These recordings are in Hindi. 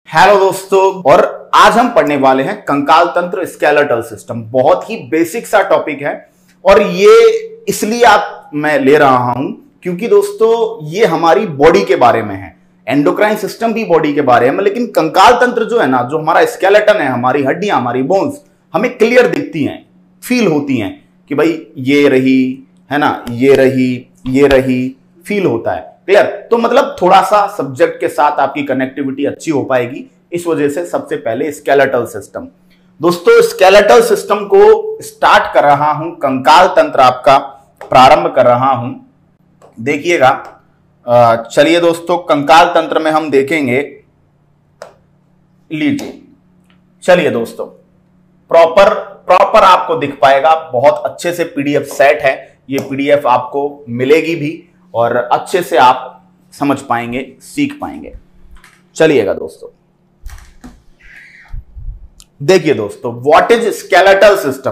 हेलो दोस्तों, और आज हम पढ़ने वाले हैं कंकाल तंत्र स्केलेटल सिस्टम। बहुत ही बेसिक सा टॉपिक है और ये इसलिए मैं ले रहा हूं क्योंकि दोस्तों ये हमारी बॉडी के बारे में है। एंडोक्राइन सिस्टम भी बॉडी के बारे में, लेकिन कंकाल तंत्र जो है ना, जो हमारा स्केलेटन है, हमारी हड्डियां, हमारी बोन्स हमें क्लियर दिखती हैं, फील होती हैं कि भाई ये रही है ना, ये रही, फील होता है। क्लियर? तो मतलब थोड़ा सा सब्जेक्ट के साथ आपकी कनेक्टिविटी अच्छी हो पाएगी, इस वजह से सबसे पहले स्केलेटल सिस्टम। दोस्तों स्केलेटल सिस्टम को स्टार्ट कर रहा हूं, कंकाल तंत्र आपका प्रारंभ कर रहा हूं। देखिएगा, चलिए दोस्तों कंकाल तंत्र में हम देखेंगे। लीजिए, चलिए दोस्तों, प्रॉपर आपको दिख पाएगा, बहुत अच्छे से पीडीएफ सेट है। ये पीडीएफ आपको मिलेगी भी और अच्छे से आप समझ पाएंगे, सीख पाएंगे। चलिएगा दोस्तों, देखिए दोस्तों, व्हाट इज स्केलेटल सिस्टम।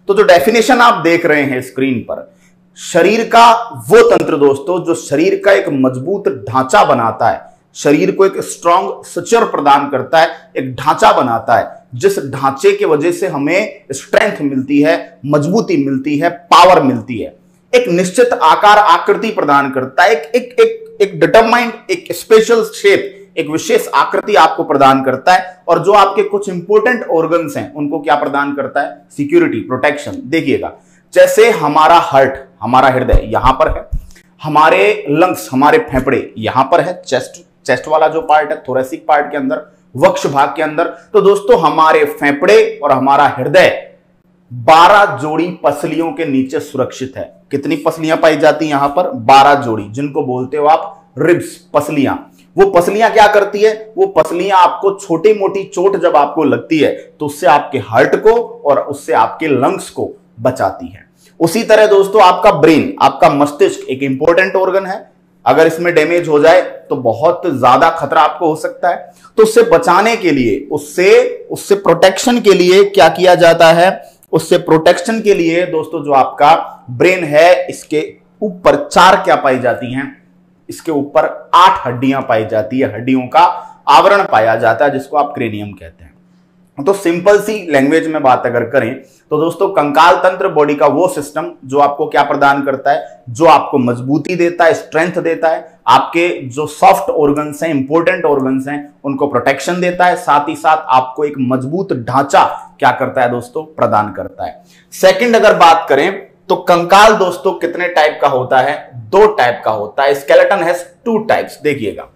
तो जो डेफिनेशन आप देख रहे हैं स्क्रीन पर, शरीर का वो तंत्र दोस्तों जो शरीर का एक मजबूत ढांचा बनाता है, शरीर को एक स्ट्रॉन्ग स्ट्रक्चर प्रदान करता है, एक ढांचा बनाता है, जिस ढांचे की वजह से हमें स्ट्रेंथ मिलती है, मजबूती मिलती है, पावर मिलती है, एक निश्चित आकार आकृति प्रदान करता है, एक डिटरमाइंड, एक स्पेशल शेप, एक विशेष आकृति आपको प्रदान करता है। और जो आपके कुछ इंपॉर्टेंट ऑर्गन्स हैं उनको क्या प्रदान करता है? Security, protection. देखिएगा, जैसे हमारा हार्ट, हमारा हृदय यहां पर है, हमारे लंग्स, हमारे फेफड़े यहां पर है, चेस्ट वाला जो पार्ट है, थोरेसिक पार्ट के अंदर, वक्ष भाग के अंदर। तो दोस्तों हमारे फेफड़े और हमारा हृदय 12 जोड़ी पसलियों के नीचे सुरक्षित है। कितनी पसलियां पाई जाती हैं यहां पर? 12 जोड़ी, जिनको बोलते हो आप रिब्स, पसलियां। वो पसलियां क्या करती है? वो पसलियां आपको छोटी मोटी चोट जब आपको लगती है तो उससे आपके हार्ट को और उससे आपके लंग्स को बचाती है। उसी तरह दोस्तों आपका ब्रेन, आपका मस्तिष्क एक इंपॉर्टेंट ऑर्गन है, अगर इसमें डैमेज हो जाए तो बहुत ज्यादा खतरा आपको हो सकता है। तो उससे बचाने के लिए, उससे प्रोटेक्शन के लिए क्या किया जाता है? उससे प्रोटेक्शन के लिए दोस्तों जो आपका ब्रेन है, इसके ऊपर 4 क्या पाई जाती हैं? इसके ऊपर 8 हड्डियां पाई जाती है, हड्डियों का आवरण पाया जाता है, जिसको आप क्रेनियम कहते हैं। तो सिंपल सी लैंग्वेज में बात अगर करें तो दोस्तों कंकाल तंत्र बॉडी का वो सिस्टम जो आपको क्या प्रदान करता है? जो आपको मजबूती देता है, स्ट्रेंथ देता है, आपके जो सॉफ्ट ऑर्गन्स हैं, इंपॉर्टेंट ऑर्गन्स हैं, उनको प्रोटेक्शन देता है, साथ ही साथ आपको एक मजबूत ढांचा क्या करता है दोस्तों? प्रदान करता है। सेकंड अगर बात करें तो कंकाल दोस्तों कितने टाइप का होता है? 2 टाइप का होता है। Skeleton has 2 types. देखिएगा,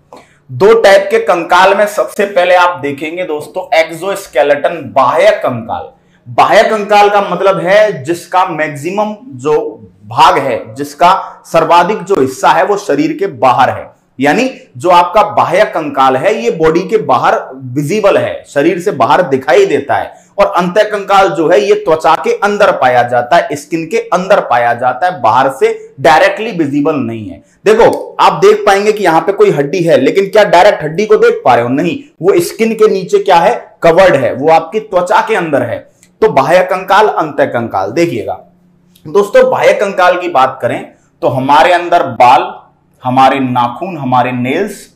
2 टाइप के कंकाल में सबसे पहले आप देखेंगे दोस्तों एक्सोस्केलेटन, बाह्य कंकाल। बाह्य कंकाल का मतलब है जिसका मैक्सिमम जो भाग है, जिसका सर्वाधिक जो हिस्सा है वो शरीर के बाहर है। यानी जो आपका बाह्य कंकाल है ये बॉडी के बाहर विजिबल है, शरीर से बाहर दिखाई देता है। और अंतः कंकाल जो है ये त्वचा के अंदर पाया जाता है, स्किन के अंदर पाया जाता है, बाहर से डायरेक्टली विजिबल नहीं है। देखो, आप देख पाएंगे कि यहां पे कोई हड्डी है, लेकिन क्या डायरेक्ट हड्डी को देख पा रहे हो? नहीं, वो स्किन के नीचे क्या है? कवर्ड है, वो आपकी त्वचा के अंदर है। तो बाह्य कंकाल, अंतः कंकाल। देखिएगा दोस्तों, बाह्य कंकाल की बात करें तो हमारे अंदर बाल, हमारे नाखून, हमारे नेल्स,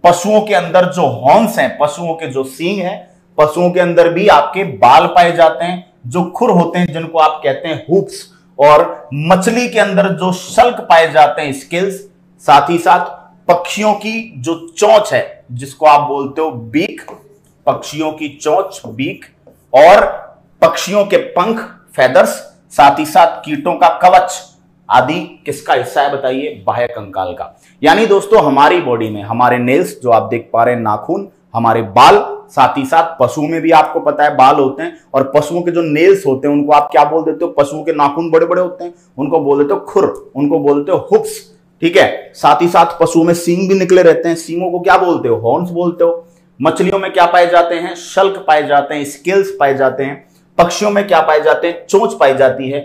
पशुओं के अंदर जो हॉर्न्स हैं, पशुओं के जो सींग हैं, पशुओं के अंदर भी आपके बाल पाए जाते हैं, जो खुर होते हैं जिनको आप कहते हैं हुप्स, और मछली के अंदर जो शल्क पाए जाते हैं, स्केल्स, साथ ही साथ पक्षियों की जो चोंच है जिसको आप बोलते हो बीक, पक्षियों की चोंच, बीक, और पक्षियों के पंख, फेदर्स, साथ ही साथ कीटों का कवच आदि किसका हिस्सा है बताइए? बाह्य कंकाल का। यानी दोस्तों हमारी बॉडी में हमारे नेल्स जो आप देख पा रहे हैं, नाखून, हमारे बाल, साथ ही साथ पशुओं में भी आपको पता है बाल होते हैं, और पशुओं के जो नेल्स होते हैं उनको आप क्या बोल देते हो? पशुओं के नाखून बड़े बड़े होते हैं, उनको बोल देते हो खुर, उनको बोलते हो हुप्स। ठीक है, साथ ही साथ पशुओं में सींग भी निकले रहते हैं, सींगों को क्या बोलते हो? हॉर्न्स बोलते हो। मछलियों में क्या पाए जाते हैं? शल्क पाए जाते हैं, स्केल्स पाए जाते हैं। पक्षियों में क्या पाए जाते हैं? चोंच पाई जाती है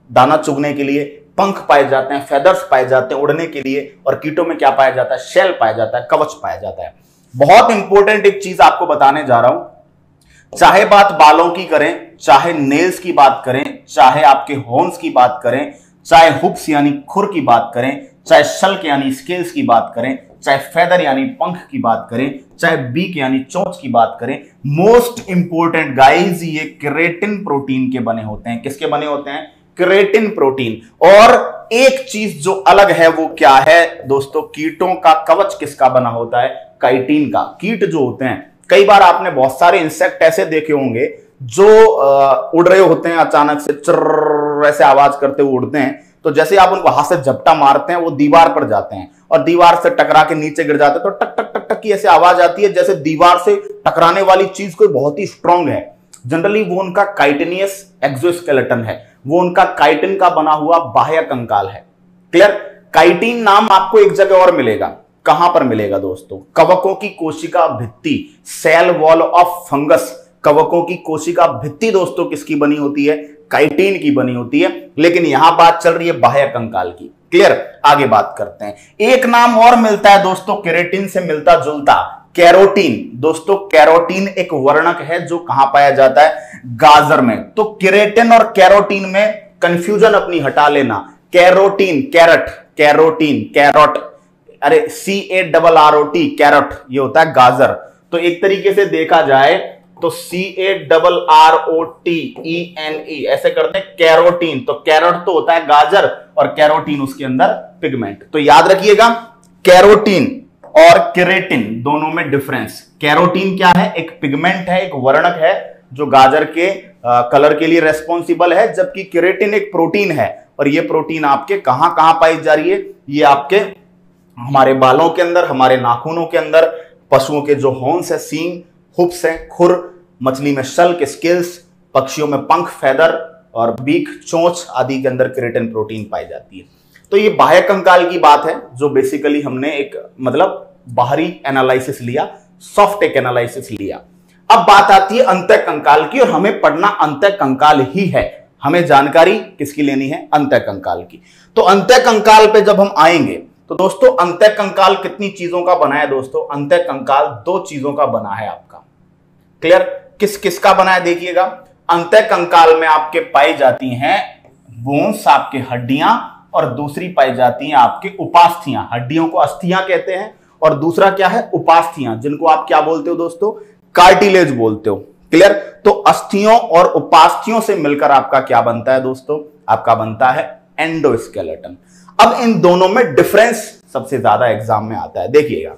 दाना चुगने के लिए, पंख पाए जाते हैं, फेदर्स पाए जाते हैं उड़ने के लिए, और कीटों में क्या पाया जाता है? शेल पाया जाता है, कवच पाया जाता है। बहुत इंपॉर्टेंट एक चीज आपको बताने जा रहा हूं, चाहे बात बालों की करें, चाहे नेल्स की बात करें, चाहे आपके हॉर्न्स की बात करें, चाहे हुप्स यानी खुर की बात करें, चाहे शल्क यानी स्केल्स की बात करें, चाहे फेदर यानी पंख की बात करें, चाहे बीक यानी चोंच की बात करें, मोस्ट इंपोर्टेंट गाइस ये केराटिन प्रोटीन के बने होते हैं। किसके बने होते हैं? Keratin protein. और एक चीज जो अलग है वो क्या है दोस्तों? कीटों का कवच किसका बना होता है? काइटिन का। कीट जो होते हैं, कई बार आपने बहुत सारे इंसेक्ट ऐसे देखे होंगे जो उड़ रहे होते हैं, अचानक से चर्र ऐसे आवाज करते हुए उड़ते हैं, तो जैसे आप उनको हाथ से झपटा मारते हैं वो दीवार पर जाते हैं और दीवार से टकरा के नीचे गिर जाते हैं, तो टक टक टक टक की ऐसे आवाज आती है, जैसे दीवार से टकराने वाली चीज कोई बहुत ही स्ट्रांग है। जनरली वो उनका काइटिनियस एक्सोस्केलेटन है, वो उनका काइटिन का बना हुआ बाह्य कंकाल है। क्लियर? काइटिन नाम आपको एक जगह और मिलेगा। कहां पर मिलेगा दोस्तों? कवकों की कोशिका भित्ति, सेल वॉल ऑफ फंगस। कवकों की कोशिका भित्ति दोस्तों किसकी बनी होती है? काइटिन की बनी होती है। लेकिन यहां बात चल रही है बाह्य कंकाल की। क्लियर? आगे बात करते हैं। एक नाम और मिलता है दोस्तों केराटिन से मिलता जुलता, कैरोटीन। दोस्तों कैरोटीन एक वर्णक है जो कहां पाया जाता है? गाजर में। तो केराटिन और कैरोटीन में कंफ्यूजन अपनी हटा लेना। कैरोटीन कैरट, कैरोटीन कैरोट, अरे CARROT कैरट, ये होता है गाजर। तो एक तरीके से देखा जाए तो CARROTENE ऐसे करते हैं कैरोटीन। तो कैरट तो होता है गाजर और कैरोटीन उसके अंदर पिगमेंट। तो याद रखिएगा कैरोटीन और केराटिन दोनों में डिफरेंस। कैरोटीन क्या है? एक पिगमेंट है, एक वर्णक है जो गाजर के कलर के लिए रेस्पॉन्सिबल है, जबकि केराटिन एक प्रोटीन है। और ये प्रोटीन आपके कहां कहां पाई जा रही है? ये आपके हमारे बालों के अंदर, हमारे नाखूनों के अंदर, पशुओं के जो हॉर्न्स है, सींग, हुप्स है, खुर, मछली में शल्क स्केल्स, पक्षियों में पंख फेदर और बीक चोंच आदि के अंदर केराटिन प्रोटीन पाई जाती है। तो ये बाह्य कंकाल की बात है जो बेसिकली हमने एक मतलब बाहरी एनालिसिस लिया, सॉफ्ट एक एनालिसिस लिया। अब बात आती है अंतः कंकाल की, और हमें पढ़ना अंतः कंकाल ही है। हमें जानकारी किसकी लेनी है? अंतः कंकाल की। तो अंतः कंकाल पे जब हम आएंगे तो दोस्तों अंतः कंकाल कितनी चीजों का बना है दोस्तों? अंतः कंकाल 2 चीजों का बना है आपका। क्लियर? किस किस का बना है देखिएगा। अंतः कंकाल में आपके पाई जाती हैं बोन्स, आपके हड्डियां, और दूसरी पाई जाती हैं आपके उपास्थियां। हड्डियों को अस्थियां कहते हैं और दूसरा क्या है? उपास्थियां, जिनको आप क्या बोलते हो दोस्तों? कार्टिलेज बोलते हो। क्लियर? तो अस्थियों और उपास्थियों से मिलकर आपका क्या बनता है दोस्तों? आपका बनता है एंडोस्केलेटन। अब इन दोनों में डिफरेंस सबसे ज्यादा एग्जाम में आता है। देखिएगा,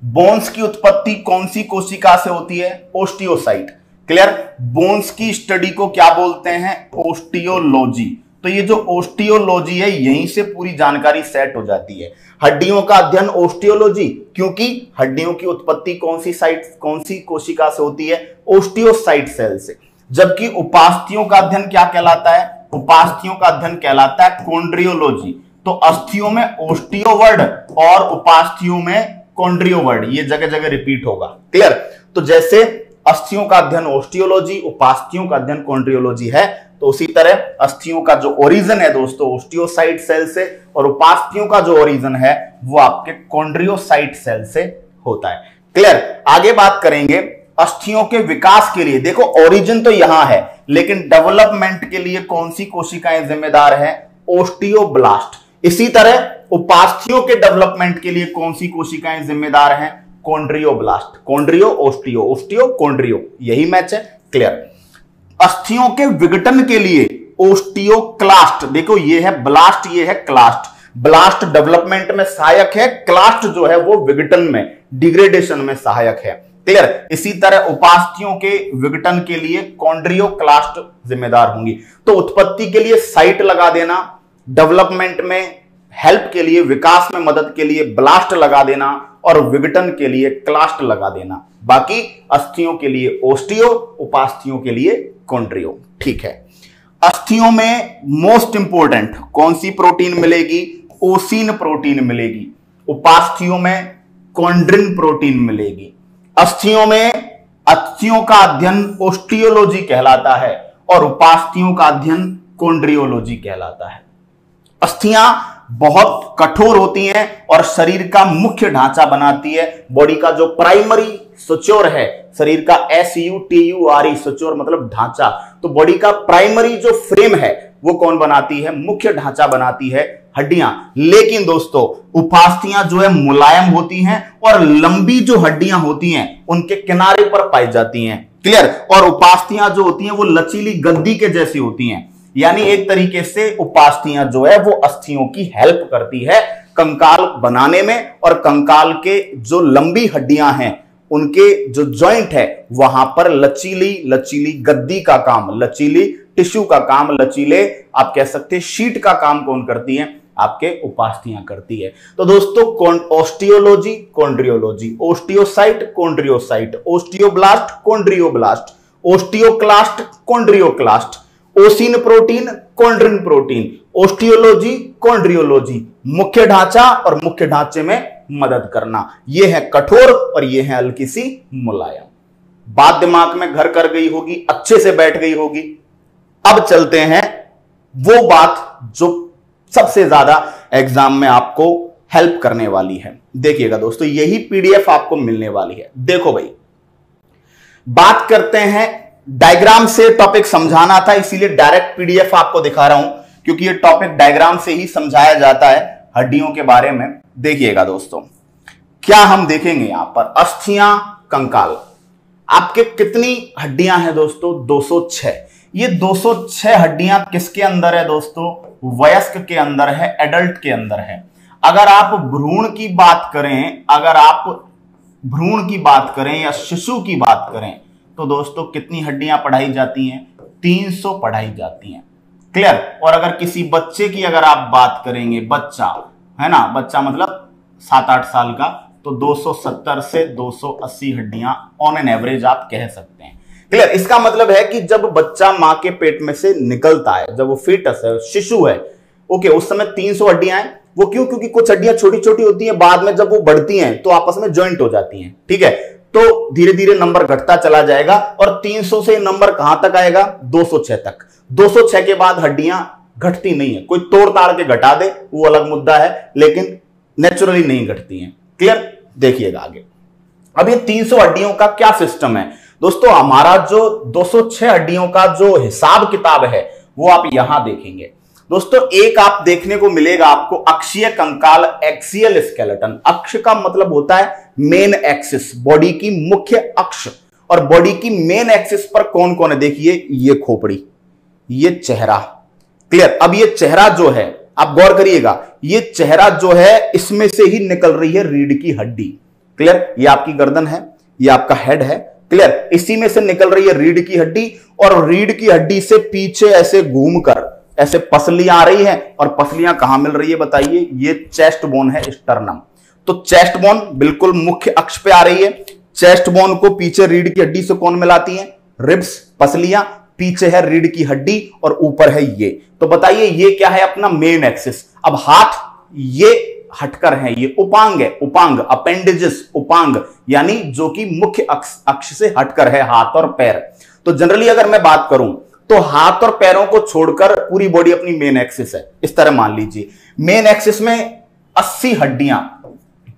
बोन्स की उत्पत्ति कौन सी कोशिका से होती है? ओस्टियोसाइट। क्लियर? बोन्स की स्टडी को क्या बोलते हैं? ओस्टियोलॉजी। तो ये जो ओस्टियोलॉजी है, यहीं से पूरी जानकारी सेट हो जाती है। हड्डियों का अध्ययन ओस्टियोलॉजी, क्योंकि हड्डियों की उत्पत्ति कौन सी साइट, कौन सी कोशिका से होती है? ओस्टियोसाइट सेल से। जबकि उपास्थियों का अध्ययन क्या कहलाता है? उपास्थियों का अध्ययन कहलाता है कॉन्ड्रियोलॉजी। तो अस्थियों में ओस्टियोवर्ड और उपास्थियों में कॉन्ड्रियोवर्ड, ये जगह जगह रिपीट होगा। क्लियर? तो जैसे अस्थियों का अध्ययन ओस्टियोलॉजी, उपास्थियों का अध्ययन कॉन्ड्रियोलॉजी है, तो उसी तरह अस्थियों का जो ओरिजिन है दोस्तों ओस्टियोसाइट सेल से, और उपास्थियों का जो ओरिजिन है वो आपके कॉन्ड्रियोसाइट सेल से होता है। क्लियर? आगे बात करेंगे अस्थियों के विकास के लिए। देखो ओरिजिन तो यहां है, लेकिन डेवलपमेंट के लिए कौन सी कोशिकाएं जिम्मेदार है? ओस्टियोब्लास्ट। इसी तरह उपास्थियों के डेवलपमेंट के लिए कौन सी कोशिकाएं जिम्मेदार हैं? कॉन्ड्रियोब्लास्ट। कॉन्ड्रियो ओस्टियो, ओस्टियो कॉन्ड्रियो, यही मैच है। क्लियर? अस्थियों के विघटन के लिए ओस्टियोक्लास्ट। देखो ये है ब्लास्ट, ये है क्लास्ट। ब्लास्ट डेवलपमेंट में सहायक है, क्लास्ट जो है वो विघटन में, डिग्रेडेशन में सहायक है। क्लियर? इसी तरह उपास्थियों के विघटन के लिए कॉन्ड्रियोक्लास्ट जिम्मेदार होंगी। तो उत्पत्ति के लिए साइट लगा देना, डेवलपमेंट में हेल्प के लिए, विकास में मदद के लिए ब्लास्ट लगा देना, और विघटन के लिए क्लास्ट लगा देना। बाकी अस्थियों के लिए ओस्टियो, उपास्थियों के लिए कॉन्ड्रियो। ठीक है? अस्थियों में मोस्ट इंपोर्टेंट कौन सी प्रोटीन मिलेगी? ओसिन प्रोटीन मिलेगी। उपास्थियों में कॉन्ड्रिन प्रोटीन मिलेगी। अस्थियों में अस्थियों का अध्ययन ओस्टियोलॉजी कहलाता है और उपास्थियों का अध्ययन कॉन्ड्रियोलॉजी कहलाता है। अस्थियां बहुत कठोर होती हैं और शरीर का मुख्य ढांचा बनाती है। बॉडी का जो प्राइमरी सुचोर है, शरीर का SUTURE, सुचोर मतलब ढांचा। तो बॉडी का प्राइमरी जो फ्रेम है वो कौन बनाती है? मुख्य ढांचा बनाती है हड्डियां, लेकिन दोस्तों उपास्थियां जो है मुलायम होती हैं और लंबी जो हड्डियां होती हैं उनके किनारे पर पाई जाती हैं। क्लियर। और उपास्थियां जो होती हैं वो लचीली गद्दी के जैसी होती हैं, यानी एक तरीके से उपास्थियां जो है वो अस्थियों की हेल्प करती है कंकाल बनाने में, और कंकाल के जो लंबी हड्डियां हैं उनके जो जॉइंट है वहां पर लचीली गद्दी का काम, लचीली टिश्यू का काम, लचीले आप कह सकते हैं शीट का काम कौन करती है? आपके उपास्थियां करती है। तो दोस्तों osteology, chondrology, osteocyte, chondrocyte, osteoblast, chondroblast, osteoclast, chondroclast, ossein protein, chondrin protein, osteology, chondrology, मुख्य ढांचा और मुख्य ढांचे में मदद करना। यह है कठोर और यह है हल्की सी मुलायम। बात दिमाग में घर कर गई होगी, अच्छे से बैठ गई होगी। अब चलते हैं वो बात जो सबसे ज्यादा एग्जाम में आपको हेल्प करने वाली है। देखिएगा दोस्तों, यही पीडीएफ आपको मिलने वाली है। देखो भाई, बात करते हैं, डायग्राम से टॉपिक समझाना था इसीलिए डायरेक्ट पीडीएफ आपको दिखा रहा हूं, क्योंकि ये टॉपिक डायग्राम से ही समझाया जाता है हड्डियों के बारे में। देखिएगा दोस्तों, क्या हम देखेंगे यहां पर अस्थियां, कंकाल। आपके कितनी हड्डियां हैं दोस्तों? 206। ये 206 हड्डियां किसके अंदर है दोस्तों? वयस्क के अंदर है, एडल्ट के अंदर है। अगर आप भ्रूण की बात करें, अगर आप भ्रूण की बात करें या शिशु की बात करें तो दोस्तों कितनी हड्डियां पढ़ाई जाती हैं? 300 पढ़ाई जाती हैं। क्लियर। और अगर किसी बच्चे की अगर आप बात करेंगे, बच्चा है ना, बच्चा मतलब 7-8 साल का, तो 270 से 280 हड्डियां ऑन एन एवरेज आप कह सकते हैं। क्लियर। इसका मतलब है कि जब बच्चा मां के पेट में से निकलता है, जब वो फीटस है, शिशु है, ओके, उस समय 300 हड्डियां हैं। वो क्यों? क्योंकि कुछ हड्डियां छोटी छोटी होती हैं, बाद में जब वो बढ़ती हैं तो आपस में ज्वाइंट हो जाती हैं। ठीक है, तो धीरे धीरे नंबर घटता चला जाएगा और 300 से नंबर कहां तक आएगा? 206 तक। 206 के बाद हड्डियां घटती नहीं है। कोई तोड़ ताड़ के घटा दे वो अलग मुद्दा है, लेकिन नेचुरली नहीं घटती हैं। क्लियर। देखिएगा आगे। अब ये 300 हड्डियों का क्या सिस्टम है दोस्तों? हमारा जो 206 हड्डियों का जो हिसाब किताब है वो आप यहां देखेंगे दोस्तों। एक आप देखने को मिलेगा आपको अक्षीय कंकाल, एक्सियल स्केलेटन। अक्ष का मतलब होता है मेन एक्सिस, बॉडी की मुख्य अक्ष। और बॉडी की मेन एक्सिस पर कौन कौन है? देखिए, ये खोपड़ी, ये चेहरा। क्लियर। अब ये चेहरा जो है, आप गौर करिएगा, ये चेहरा जो है इसमें से ही निकल रही है रीढ़ की हड्डी। क्लियर। ये आपकी गर्दन है, ये आपका हेड है। क्लियर। इसी में से निकल रही है रीढ़ की हड्डी, और रीढ़ की हड्डी से पीछे ऐसे घूमकर ऐसे पसलियां आ रही हैं। और पसलियां कहां मिल रही है बताइए? ये चेस्ट बोन है, स्टर्नम। तो चेस्ट बोन बिल्कुल मुख्य अक्ष पे आ रही है। चेस्ट बोन को पीछे रीढ़ की हड्डी से कौन मिलाती है? रिब्स, पसलियां। पीछे है रीढ़ की हड्डी और ऊपर है ये। तो बताइए ये क्या है? अपना मेन एक्सिस। अब हाथ ये हटकर है, ये उपांग है, उपांग, अपेंडेजेस, उपांग, यानी जो कि मुख्य अक्ष से हटकर है हाथ और पैर। तो जनरली अगर मैं बात करूं तो हाथ और पैरों को छोड़कर पूरी बॉडी अपनी मेन एक्सिस है। इस तरह मान लीजिए मेन एक्सिस में 80 हड्डियां।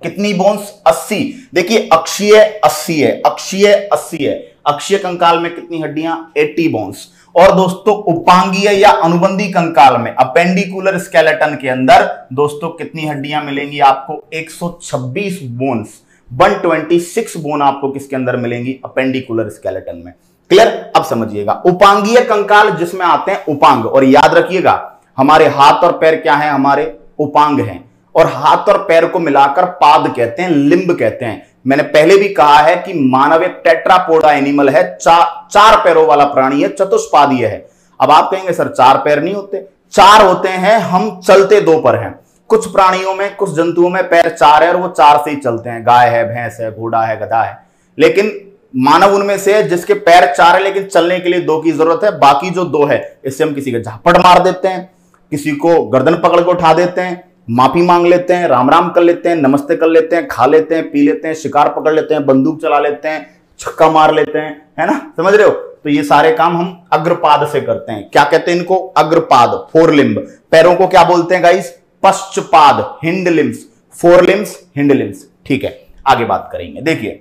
कितनी बोन्स? 80। देखिए अक्षीय 80 है, अक्षीय 80 है। अक्षीय कंकाल में कितनी हड्डियां? 80 बोन्स। और दोस्तों उपांगीय या अनुबंधी कंकाल में, अपेंडिकुलर स्केलेटन के अंदर दोस्तों कितनी हड्डियां मिलेंगी आपको? 126 बोन्स। 126 बोन आपको किसके अंदर मिलेंगी? अपेंडिकुलर स्केलेटन में। क्लियर। अब समझिएगा, उपांगीय कंकाल जिसमें आते हैं उपांग, और याद रखिएगा हमारे हाथ और पैर क्या हैं? हमारे उपांग हैं। और हाथ और पैर को मिलाकर पाद कहते हैं, लिंब कहते हैं। मैंने पहले भी कहा है कि मानव एक टेट्रापोडा एनिमल है, चार पैरों वाला प्राणी है, चतुष्पादीय है। अब आप कहेंगे सर 4 पैर नहीं होते? 4 होते हैं, हम चलते 2 पर हैं। कुछ प्राणियों में, कुछ जंतुओं में पैर 4 है और वो 4 से ही चलते हैं। गाय है, भैंस है, घोड़ा है, गधा है। लेकिन मानव उनमें से है जिसके पैर 4 है लेकिन चलने के लिए 2 की जरूरत है। बाकी जो 2 है इससे हम किसी का झापड़ मार देते हैं, किसी को गर्दन पकड़ के उठा देते हैं, माफी मांग लेते हैं, राम राम कर लेते हैं, नमस्ते कर लेते हैं, खा लेते हैं, पी लेते हैं, शिकार पकड़ लेते हैं, बंदूक चला लेते हैं, छक्का मार लेते हैं, है ना? समझ रहे हो? तो ये सारे काम हम अग्रपाद से करते हैं। क्या कहते हैं इनको? अग्रपाद, फोरलिम्ब। पैरों को क्या बोलते हैं गाइस? पश्चपाद, hind limbs. Forelimbs, hind limbs. ठीक है, आगे बात करेंगे। देखिए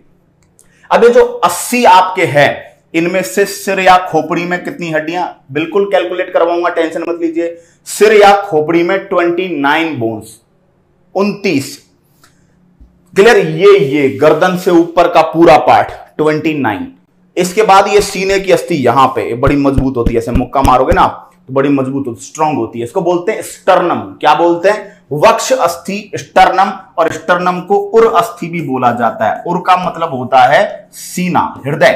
अब ये जो 80 आपके हैं, इनमें से सिर या खोपड़ी में कितनी हड्डियां, बिल्कुल कैलकुलेट करवाऊंगा, टेंशन मत लीजिए। सिर या खोपड़ी में 29 बोन्स, 29। क्लियर? ये गर्दन से ऊपर का पूरा पार्ट 29। इसके बाद ये सीने की अस्थि यहां पे बड़ी मजबूत होती है, ऐसे मुक्का मारोगे ना तो बड़ी मजबूत होती, स्ट्रांग होती है। इसको बोलते हैं स्टर्नम। क्या बोलते हैं? वक्ष अस्थि, स्टर्नम। और स्टर्नम को उर अस्थि भी बोला जाता है। उर का मतलब होता है सीना, हृदय।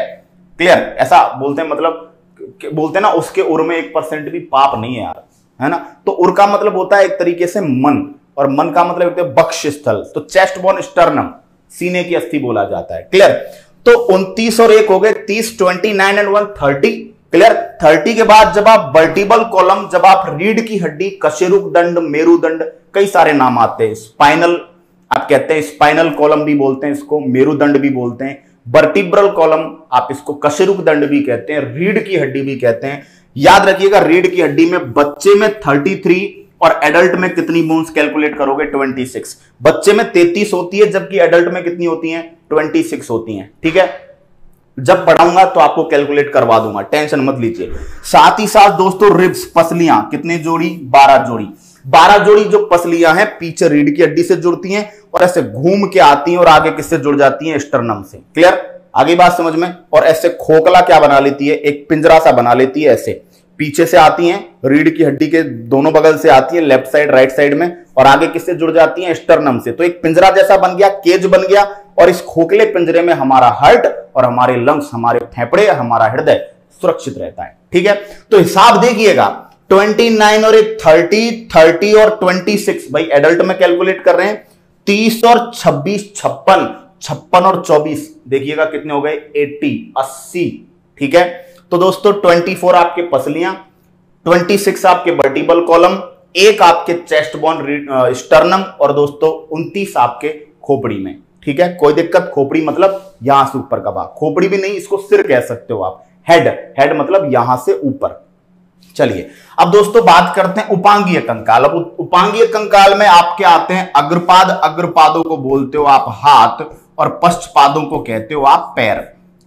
क्लियर? ऐसा बोलते हैं, मतलब बोलते हैं ना उसके उर में 1% भी पाप नहीं है यार, है ना। तो उर का मतलब होता है एक तरीके से मन, और मन का मतलब होता है वक्ष स्थल। तो चेस्ट बोन, स्टर्नम, सीने की अस्थि बोला जाता है। क्लियर? तो 29 और 1 हो गए 30, 29 एंड 1 30। क्लियर? 30 के बाद जब आप वर्टिबल कॉलम, जब आप रीढ़ की हड्डी, कशेरुक दंड, मेरुदंड, कई सारे नाम आते हैं। स्पाइनल आप कहते हैं, स्पाइनल कॉलम भी बोलते हैं इसको, मेरुदंड भी बोलते हैं। वर्टिब्रल कॉलम आप इसको कशेरुक दंड भी कहते हैं, रीढ़ की हड्डी भी कहते हैं। याद रखिएगा, रीढ़ की हड्डी में बच्चे में 33 और एडल्ट में कितनी बोन्स कैलकुलेट करोगे? 26। बच्चे में 33 होती है, जबकि एडल्ट में कितनी होती हैं? 26 होती हैं। ठीक है, जब पढ़ाऊंगा तो आपको कैलकुलेट करवा दूंगा, टेंशन मत लीजिए। साथ ही साथ दोस्तों रिब्स, पसलियां, कितनी जोड़ी? 12 जोड़ी। 12 जोड़ी जो पसलियां हैं पीछे रीढ़ की हड्डी से जुड़ती हैं और ऐसे घूम के आती हैं और आगे किससे जुड़ जाती हैं? स्टर्नम से। क्लियर? आगे बात समझ में? और ऐसे खोखला क्या बना लेती है? एक पिंजरा सा बना लेती है, ऐसे पीछे से आती हैं, रीढ़ की हड्डी के दोनों बगल से आती है, लेफ्ट साइड राइट साइड में, और आगे किससे जुड़ जाती हैं? स्टर्नम से। तो एक पिंजरा जैसा बन गया, केज बन गया, और इस खोखले पिंजरे में हमारा हार्ट और हमारे लंग्स, हमारे फेफड़े, हमारा हृदय सुरक्षित रहता है। ठीक है, तो हिसाब देखिएगा, 29 और 30, 30 और 26, भाई एडल्ट में कैलकुलेट कर रहे हैं। 30 और 26, 56, 56 और 24, देखिएगा कितने हो गए? 80। ठीक है, तो दोस्तों 24 आपके पसलियां, 26 आपके वर्टिबल कॉलम, 1 आपके चेस्ट बोन, स्टर्नम, और दोस्तों 29 आपके खोपड़ी में। ठीक है, कोई दिक्कत? खोपड़ी मतलब यहां से ऊपर का भाग, खोपड़ी भी नहीं, इसको सिर कह सकते हो आप। हेड, हेड मतलब यहां से ऊपर। चलिए अब दोस्तों बात करते हैं उपांगीय कंकाल। अब उपांगीय कंकाल में आपके आते हैं अग्रपाद, अग्रपादों को बोलते हो आप हाथ, और पश्चपादों को कहते हो आप पैर।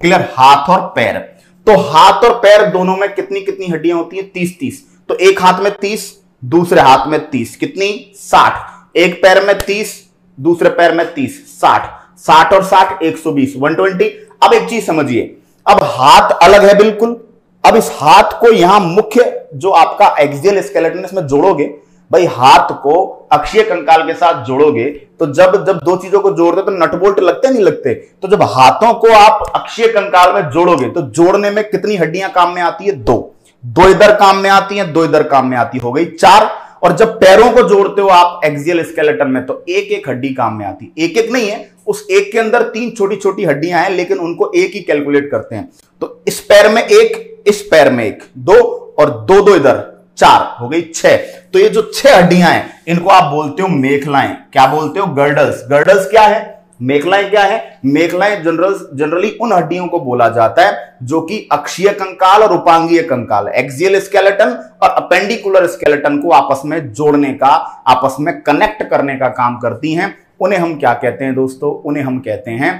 क्लियर? हाथ और पैर। तो हाथ और पैर दोनों में कितनी कितनी हड्डियां होती हैं? 30। तो एक हाथ में 30, दूसरे हाथ में 30, कितनी? 60। एक पैर में 30, दूसरे पैर में 30, 60। 60 और 60 120, 120। अब एक चीज समझिए, अब हाथ अलग है बिल्कुल। अब इस हाथ को यहां मुख्य जो आपका एक्सियल स्केलेटन इसमें जोड़ोगे, भाई हाथ को अक्षीय कंकाल के साथ जोड़ोगे, तो जब दो चीजों को जोड़ते तो नट बोल्ट लगते नहीं लगते? तो जब हाथों को आप अक्षीय कंकाल में जोड़ोगे तो जोड़ने में कितनी हड्डियां काम में आती है? 2 इधर काम में आती हैं, 2 इधर काम में आती, हो गई 4। और जब पैरों को जोड़ते हो आप एक्सियल स्केलेटन में तो एक एक हड्डी काम में आती। एक एक नहीं है, उस एक के अंदर 3 छोटी छोटी हड्डियां हैं, लेकिन उनको एक ही कैलकुलेट करते हैं। तो इस पैर में 1, इस पैर में 1, 2, और 2 इधर, 4, हो गई 6। तो ये जो 6 हड्डियां हैं इनको आप बोलते हो मेखलाएं। क्या बोलते हो? गर्डल्स। गर्डल्स क्या है? मेखलाएं क्या है? मेखलाएं जनरली उन हड्डियों को बोला जाता है जो कि अक्षीय कंकाल और उपांगीय कंकाल, एक्सियल स्केलेटन और अपेंडिकुलर स्केलेटन को आपस में जोड़ने का, आपस में कनेक्ट करने का काम करती हैं। उन्हें हम क्या कहते हैं दोस्तों? उन्हें हम कहते हैं,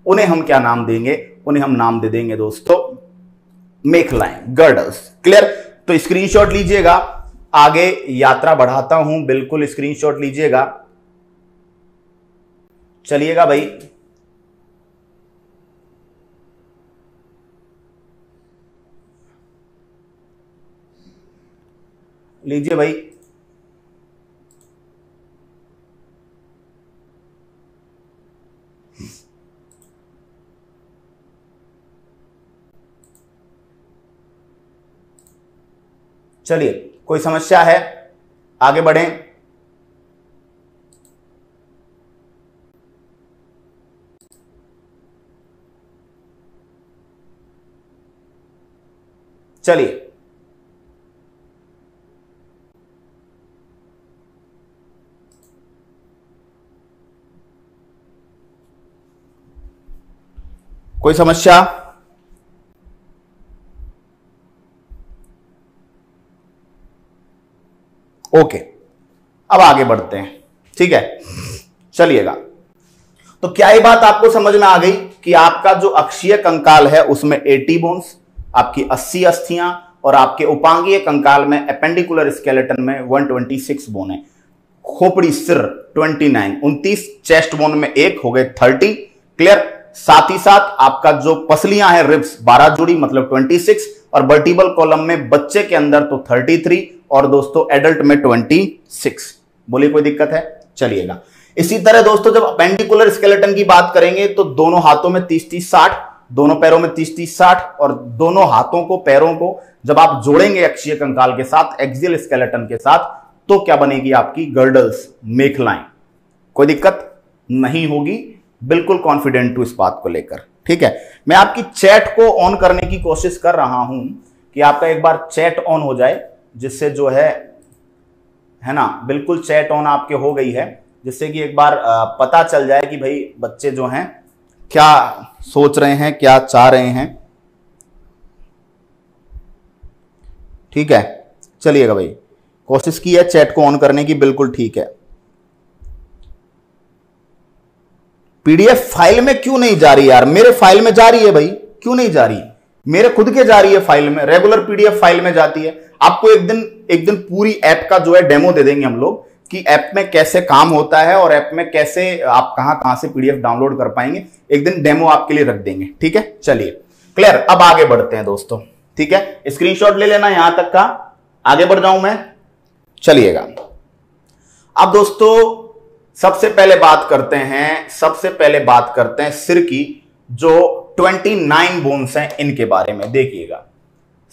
उन्हें हम क्या नाम देंगे? उन्हें हम नाम दे देंगे दोस्तों मेखलाएं, गर्डल्स। क्लियर? तो स्क्रीनशॉट लीजिएगा, आगे यात्रा बढ़ाता हूं, बिल्कुल स्क्रीनशॉट लीजिएगा। चलिएगा भाई, लीजिए भाई। चलिए, कोई समस्या है? आगे बढ़ें। चलिए, कोई समस्या? ओके, अब आगे बढ़ते हैं। ठीक है, चलिएगा। तो क्या ये बात आपको समझ में आ गई कि आपका जो अक्षीय कंकाल है उसमें 80 बोन्स, आपकी 80 अस्थियां और आपके उपांगीय कंकाल में एपेंडिकुलर स्केलेटन में 126 बोन है। खोपड़ी सिर 29, 29, चेस्ट बोन में 1 हो गए 30। क्लियर। साथ ही साथ आपका जो पसलियां हैं रिब्स 12 जोड़ी मतलब 26, और वर्टिबल कॉलम में बच्चे के अंदर तो 33 और दोस्तों एडल्ट में 26। बोलिए कोई दिक्कत है? चलिएगा। इसी तरह दोस्तों जब अपेंडिकुलर स्केलेटन की बात करेंगे तो दोनों हाथों में 30-30, 60, दोनों पैरों में 30-30, 60, और दोनों हाथों को पैरों को जब आप जोड़ेंगे अक्षीय कंकाल के साथ, एक्सियल स्केलेटन के साथ, तो क्या बनेगी आपकी गर्डल्स, मेखलाएं। कोई दिक्कत नहीं होगी, बिल्कुल कॉन्फिडेंट हूं इस बात को लेकर। ठीक है, मैं आपकी चैट को ऑन करने की कोशिश कर रहा हूं कि आपका एक बार चैट ऑन हो जाए, जिससे जो है ना, बिल्कुल चैट ऑन आपके हो गई है, जिससे कि एक बार पता चल जाए कि भाई बच्चे जो हैं क्या सोच रहे हैं, क्या चाह रहे हैं। ठीक है, चलिएगा भाई, कोशिश की है चैट को ऑन करने की, बिल्कुल ठीक है। पीडीएफ फाइल में क्यों नहीं जा रही यार? मेरे फाइल में जा रही है भाई, क्यों नहीं जा रही? मेरे खुद के जा रही है फाइल में, रेगुलर पीडीएफ फाइल में जाती है। आपको एक दिन पूरी ऐप का जो है डेमो दे देंगे हम लोग कि ऐप में कैसे काम होता है और ऐप में कैसे आप कहां से पीडीएफ डाउनलोड कर पाएंगे। एक दिन डेमो आपके लिए रख देंगे। ठीक है, चलिए क्लियर। अब आगे बढ़ते हैं दोस्तों। ठीक है, स्क्रीनशॉट ले लेना यहां तक का, आगे बढ़ जाऊं मैं। चलिएगा, अब दोस्तों सबसे पहले बात करते हैं सिर की जो 29 बोन्स हैं इनके बारे में। देखिएगा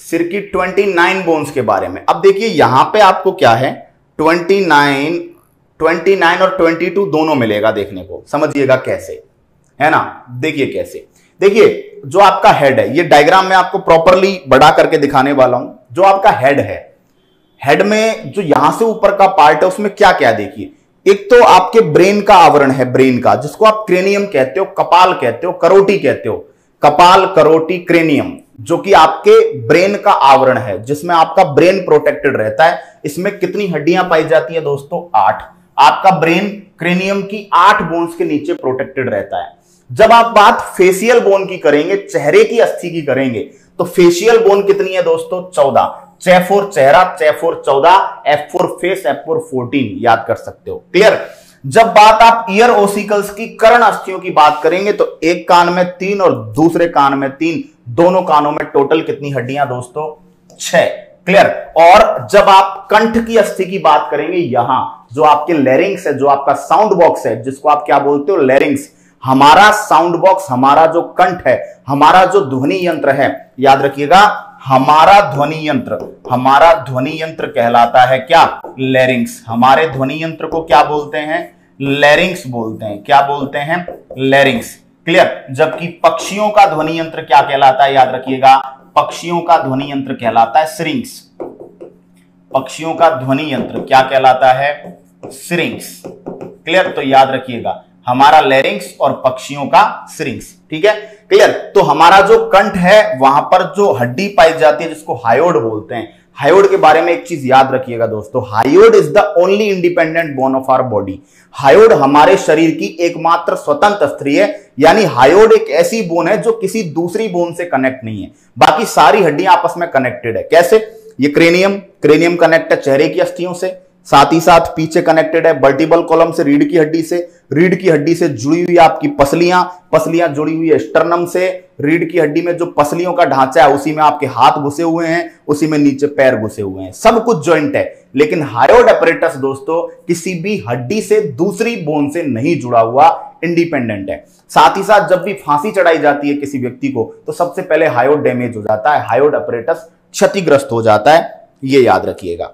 सिर की 29 बोन्स के बारे में। अब देखिए यहां पे आपको क्या है, 29 और 22 दोनों मिलेगा देखने को। समझिएगा कैसे, है ना? देखिए कैसे, देखिए जो आपका हेड है, ये डायग्राम में आपको प्रॉपरली बड़ा करके दिखाने वाला हूं। जो आपका हेड है, हेड में जो यहां से ऊपर का पार्ट है उसमें क्या क्या देखिए। एक तो आपके ब्रेन का आवरण है, ब्रेन का, जिसको आप क्रेनियम कहते हो, कपाल कहते हो, करोटी कहते हो। कपाल, करोटी, क्रेनियम, जो कि आपके ब्रेन का आवरण है, जिसमें आपका ब्रेन प्रोटेक्टेड रहता है। इसमें कितनी हड्डियां पाई जाती है दोस्तों? 8। आपका ब्रेन क्रेनियम की 8 बोन्स के नीचे प्रोटेक्टेड रहता है। जब आप बात फेशियल बोन की करेंगे, चेहरे की अस्थि की करेंगे, तो फेशियल बोन कितनी है दोस्तों? 14। C4 चेहरा, C4 14, F4 फेस, F4 14 याद कर सकते हो। क्लियर। जब बात आप ईयर ओसिकल्स की, कर्ण अस्थियों की बात करेंगे, तो एक कान में 3 और दूसरे कान में 3, दोनों कानों में टोटल कितनी हड्डियां दोस्तों? 6। क्लियर। और जब आप कंठ की अस्थि की बात करेंगे, यहां जो आपके लैरिंग्स है, जो आपका साउंड बॉक्स है, जिसको आप क्या बोलते हो? लैरिंग्स। हमारा साउंड बॉक्स, हमारा जो कंठ है, हमारा जो ध्वनि यंत्र है, याद रखिएगा, हमारा ध्वनि यंत्र कहलाता है क्या? लैरिंग्स। हमारे ध्वनि यंत्र को क्या बोलते हैं? लैरिंग्स बोलते हैं। क्या बोलते हैं? लैरिंग्स। क्लियर। जबकि पक्षियों का ध्वनि यंत्र क्या कहलाता है? याद रखिएगा, पक्षियों का ध्वनि यंत्र कहलाता है सिरिंक्स। पक्षियों का ध्वनि यंत्र क्या कहलाता है? सिरिंक्स। क्लियर। तो याद रखिएगा, हमारा लैरिंग्स और पक्षियों का सिरिंक्स। ठीक है, क्लियर। तो हमारा जो कंठ है, वहां पर जो हड्डी पाई जाती है, जिसको हायोड बोलते हैं। हायोड के बारे में एक चीज याद रखिएगा दोस्तों, hyoid is the only independent bone of our body. Hyoid हमारे शरीर की एकमात्र स्वतंत्र अस्थि है, यानी हायोड एक ऐसी बोन है जो किसी दूसरी बोन से कनेक्ट नहीं है। बाकी सारी हड्डियां आपस में कनेक्टेड है। कैसे? ये क्रेनियम कनेक्ट है चेहरे की अस्थियों से, साथ ही साथ पीछे कनेक्टेड है वर्टिबल कॉलम से, रीढ़ की हड्डी से जुड़ी हुई आपकी पसलियां जुड़ी हुई है स्टर्नम से। रीढ़ की हड्डी में जो पसलियों का ढांचा है, उसी में आपके हाथ घुसे हुए हैं, उसी में नीचे पैर घुसे हुए हैं, सब कुछ जॉइंट है। लेकिन हायोड अपरेटस दोस्तों किसी भी हड्डी से, दूसरी बोन से नहीं जुड़ा हुआ, इंडिपेंडेंट है। साथ ही साथ जब भी फांसी चढ़ाई जाती है किसी व्यक्ति को, तो सबसे पहले हायोड डैमेज हो जाता है, हायोड अपरेटस क्षतिग्रस्त हो जाता है, यह याद रखिएगा।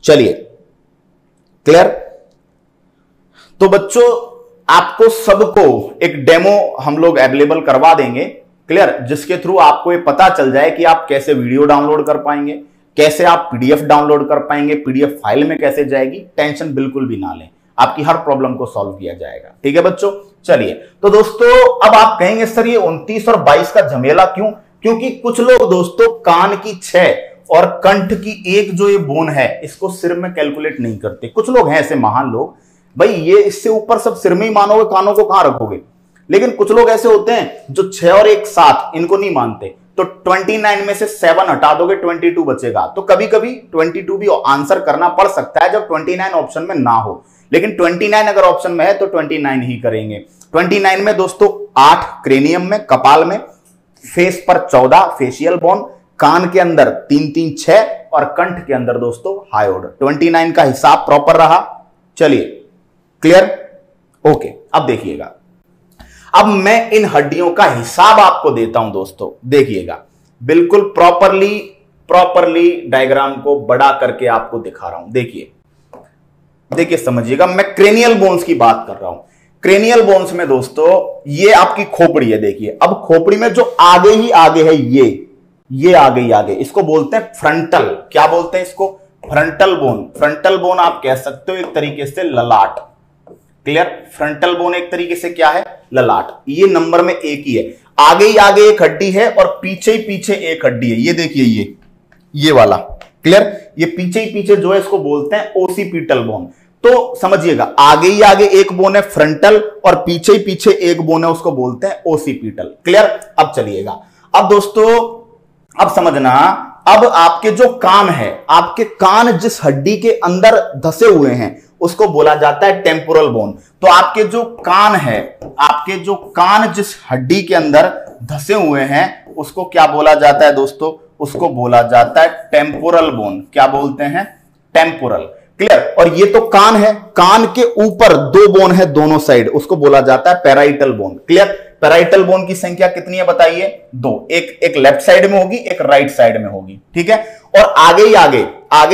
चलिए, क्लियर। तो बच्चों आपको सबको एक डेमो हम लोग अवेलेबल करवा देंगे, क्लियर, जिसके थ्रू आपको ये पता चल जाए कि आप कैसे वीडियो डाउनलोड कर पाएंगे, कैसे आप पीडीएफ डाउनलोड कर पाएंगे, पीडीएफ फाइल में कैसे जाएगी। टेंशन बिल्कुल भी ना लें, आपकी हर प्रॉब्लम को सॉल्व किया जाएगा। ठीक है बच्चों, चलिए। तो दोस्तों अब आप कहेंगे सर ये 29 और 22 का झमेला क्यों? क्योंकि कुछ लोग दोस्तों कान की 6 और कंठ की 1 जो ये बोन है, इसको सिर में कैलकुलेट नहीं करते। कुछ लोग हैं ऐसे महान लोग, भाई ये इससे ऊपर सब सिर में ही मानोगे, कानों को कहां रखोगे? लेकिन कुछ लोग ऐसे होते हैं जो 6 और 1 7 इनको नहीं मानते, तो 29 में से 7 हटा दोगे 22 बचेगा। तो कभी कभी 22 भी आंसर करना पड़ सकता है जब 29 ऑप्शन में ना हो, लेकिन 29 अगर ऑप्शन में है तो 29 ही करेंगे। 29 में दोस्तों 8 क्रेनियम में, कपाल में, फेस पर 14 फेशियल बोन, कान के अंदर 3 3 6 और कंठ के अंदर दोस्तों हायोड। 29 का हिसाब प्रॉपर रहा। चलिए क्लियर, ओके। अब देखिएगा, अब मैं इन हड्डियों का हिसाब आपको देता हूं दोस्तों, देखिएगा बिल्कुल प्रॉपरली डायग्राम को बड़ा करके आपको दिखा रहा हूं। देखिए समझिएगा, मैं क्रेनियल बोन्स की बात कर रहा हूं। क्रेनियल बोन्स में दोस्तों ये आपकी खोपड़ी है। देखिए अब खोपड़ी में जो आगे ही आगे है, ये आगे ही आगे, इसको बोलते हैं फ्रंटल। क्या बोलते हैं इसको? Frontal bone. फ्रंटल बोन आप कह सकते हो एक तरीके से ललाट। क्लियर, फ्रंटल बोन एक तरीके से क्या है? ललाट। ये नंबर में एक ही है, आगे ही आगे एक हड्डी है और पीछे ही पीछे एक हड्डी है। ये देखिए ये वाला। क्लियर, ये पीछे ही पीछे जो है इसको बोलते हैं ओसिपिटल बोन। तो समझिएगा, आगे ही आगे एक बोन है फ्रंटल और पीछे ही पीछे एक बोन है, उसको बोलते हैं ओसिपिटल। क्लियर, अब चलिएगा, अब दोस्तों अब समझना, अब आपके जो कान है, आपके कान जिस हड्डी के अंदर धसे हुए हैं उसको बोला जाता है टेम्पोरल बोन। तो आपके जो कान है, आपके जो कान जिस हड्डी के अंदर धसे हुए हैं उसको क्या बोला जाता है दोस्तों? उसको बोला जाता है टेम्पोरल बोन। क्या बोलते हैं? टेम्पोरल। क्लियर, और ये तो कान है, कान के ऊपर 2 बोन है दोनों साइड, उसको बोला जाता है parietal bone. Clear, parietal bone की संख्या कितनी है बताइए? 2। एक लेफ्ट साइड में होगी, एक राइट साइड में होगी। ठीक है, और आगे ही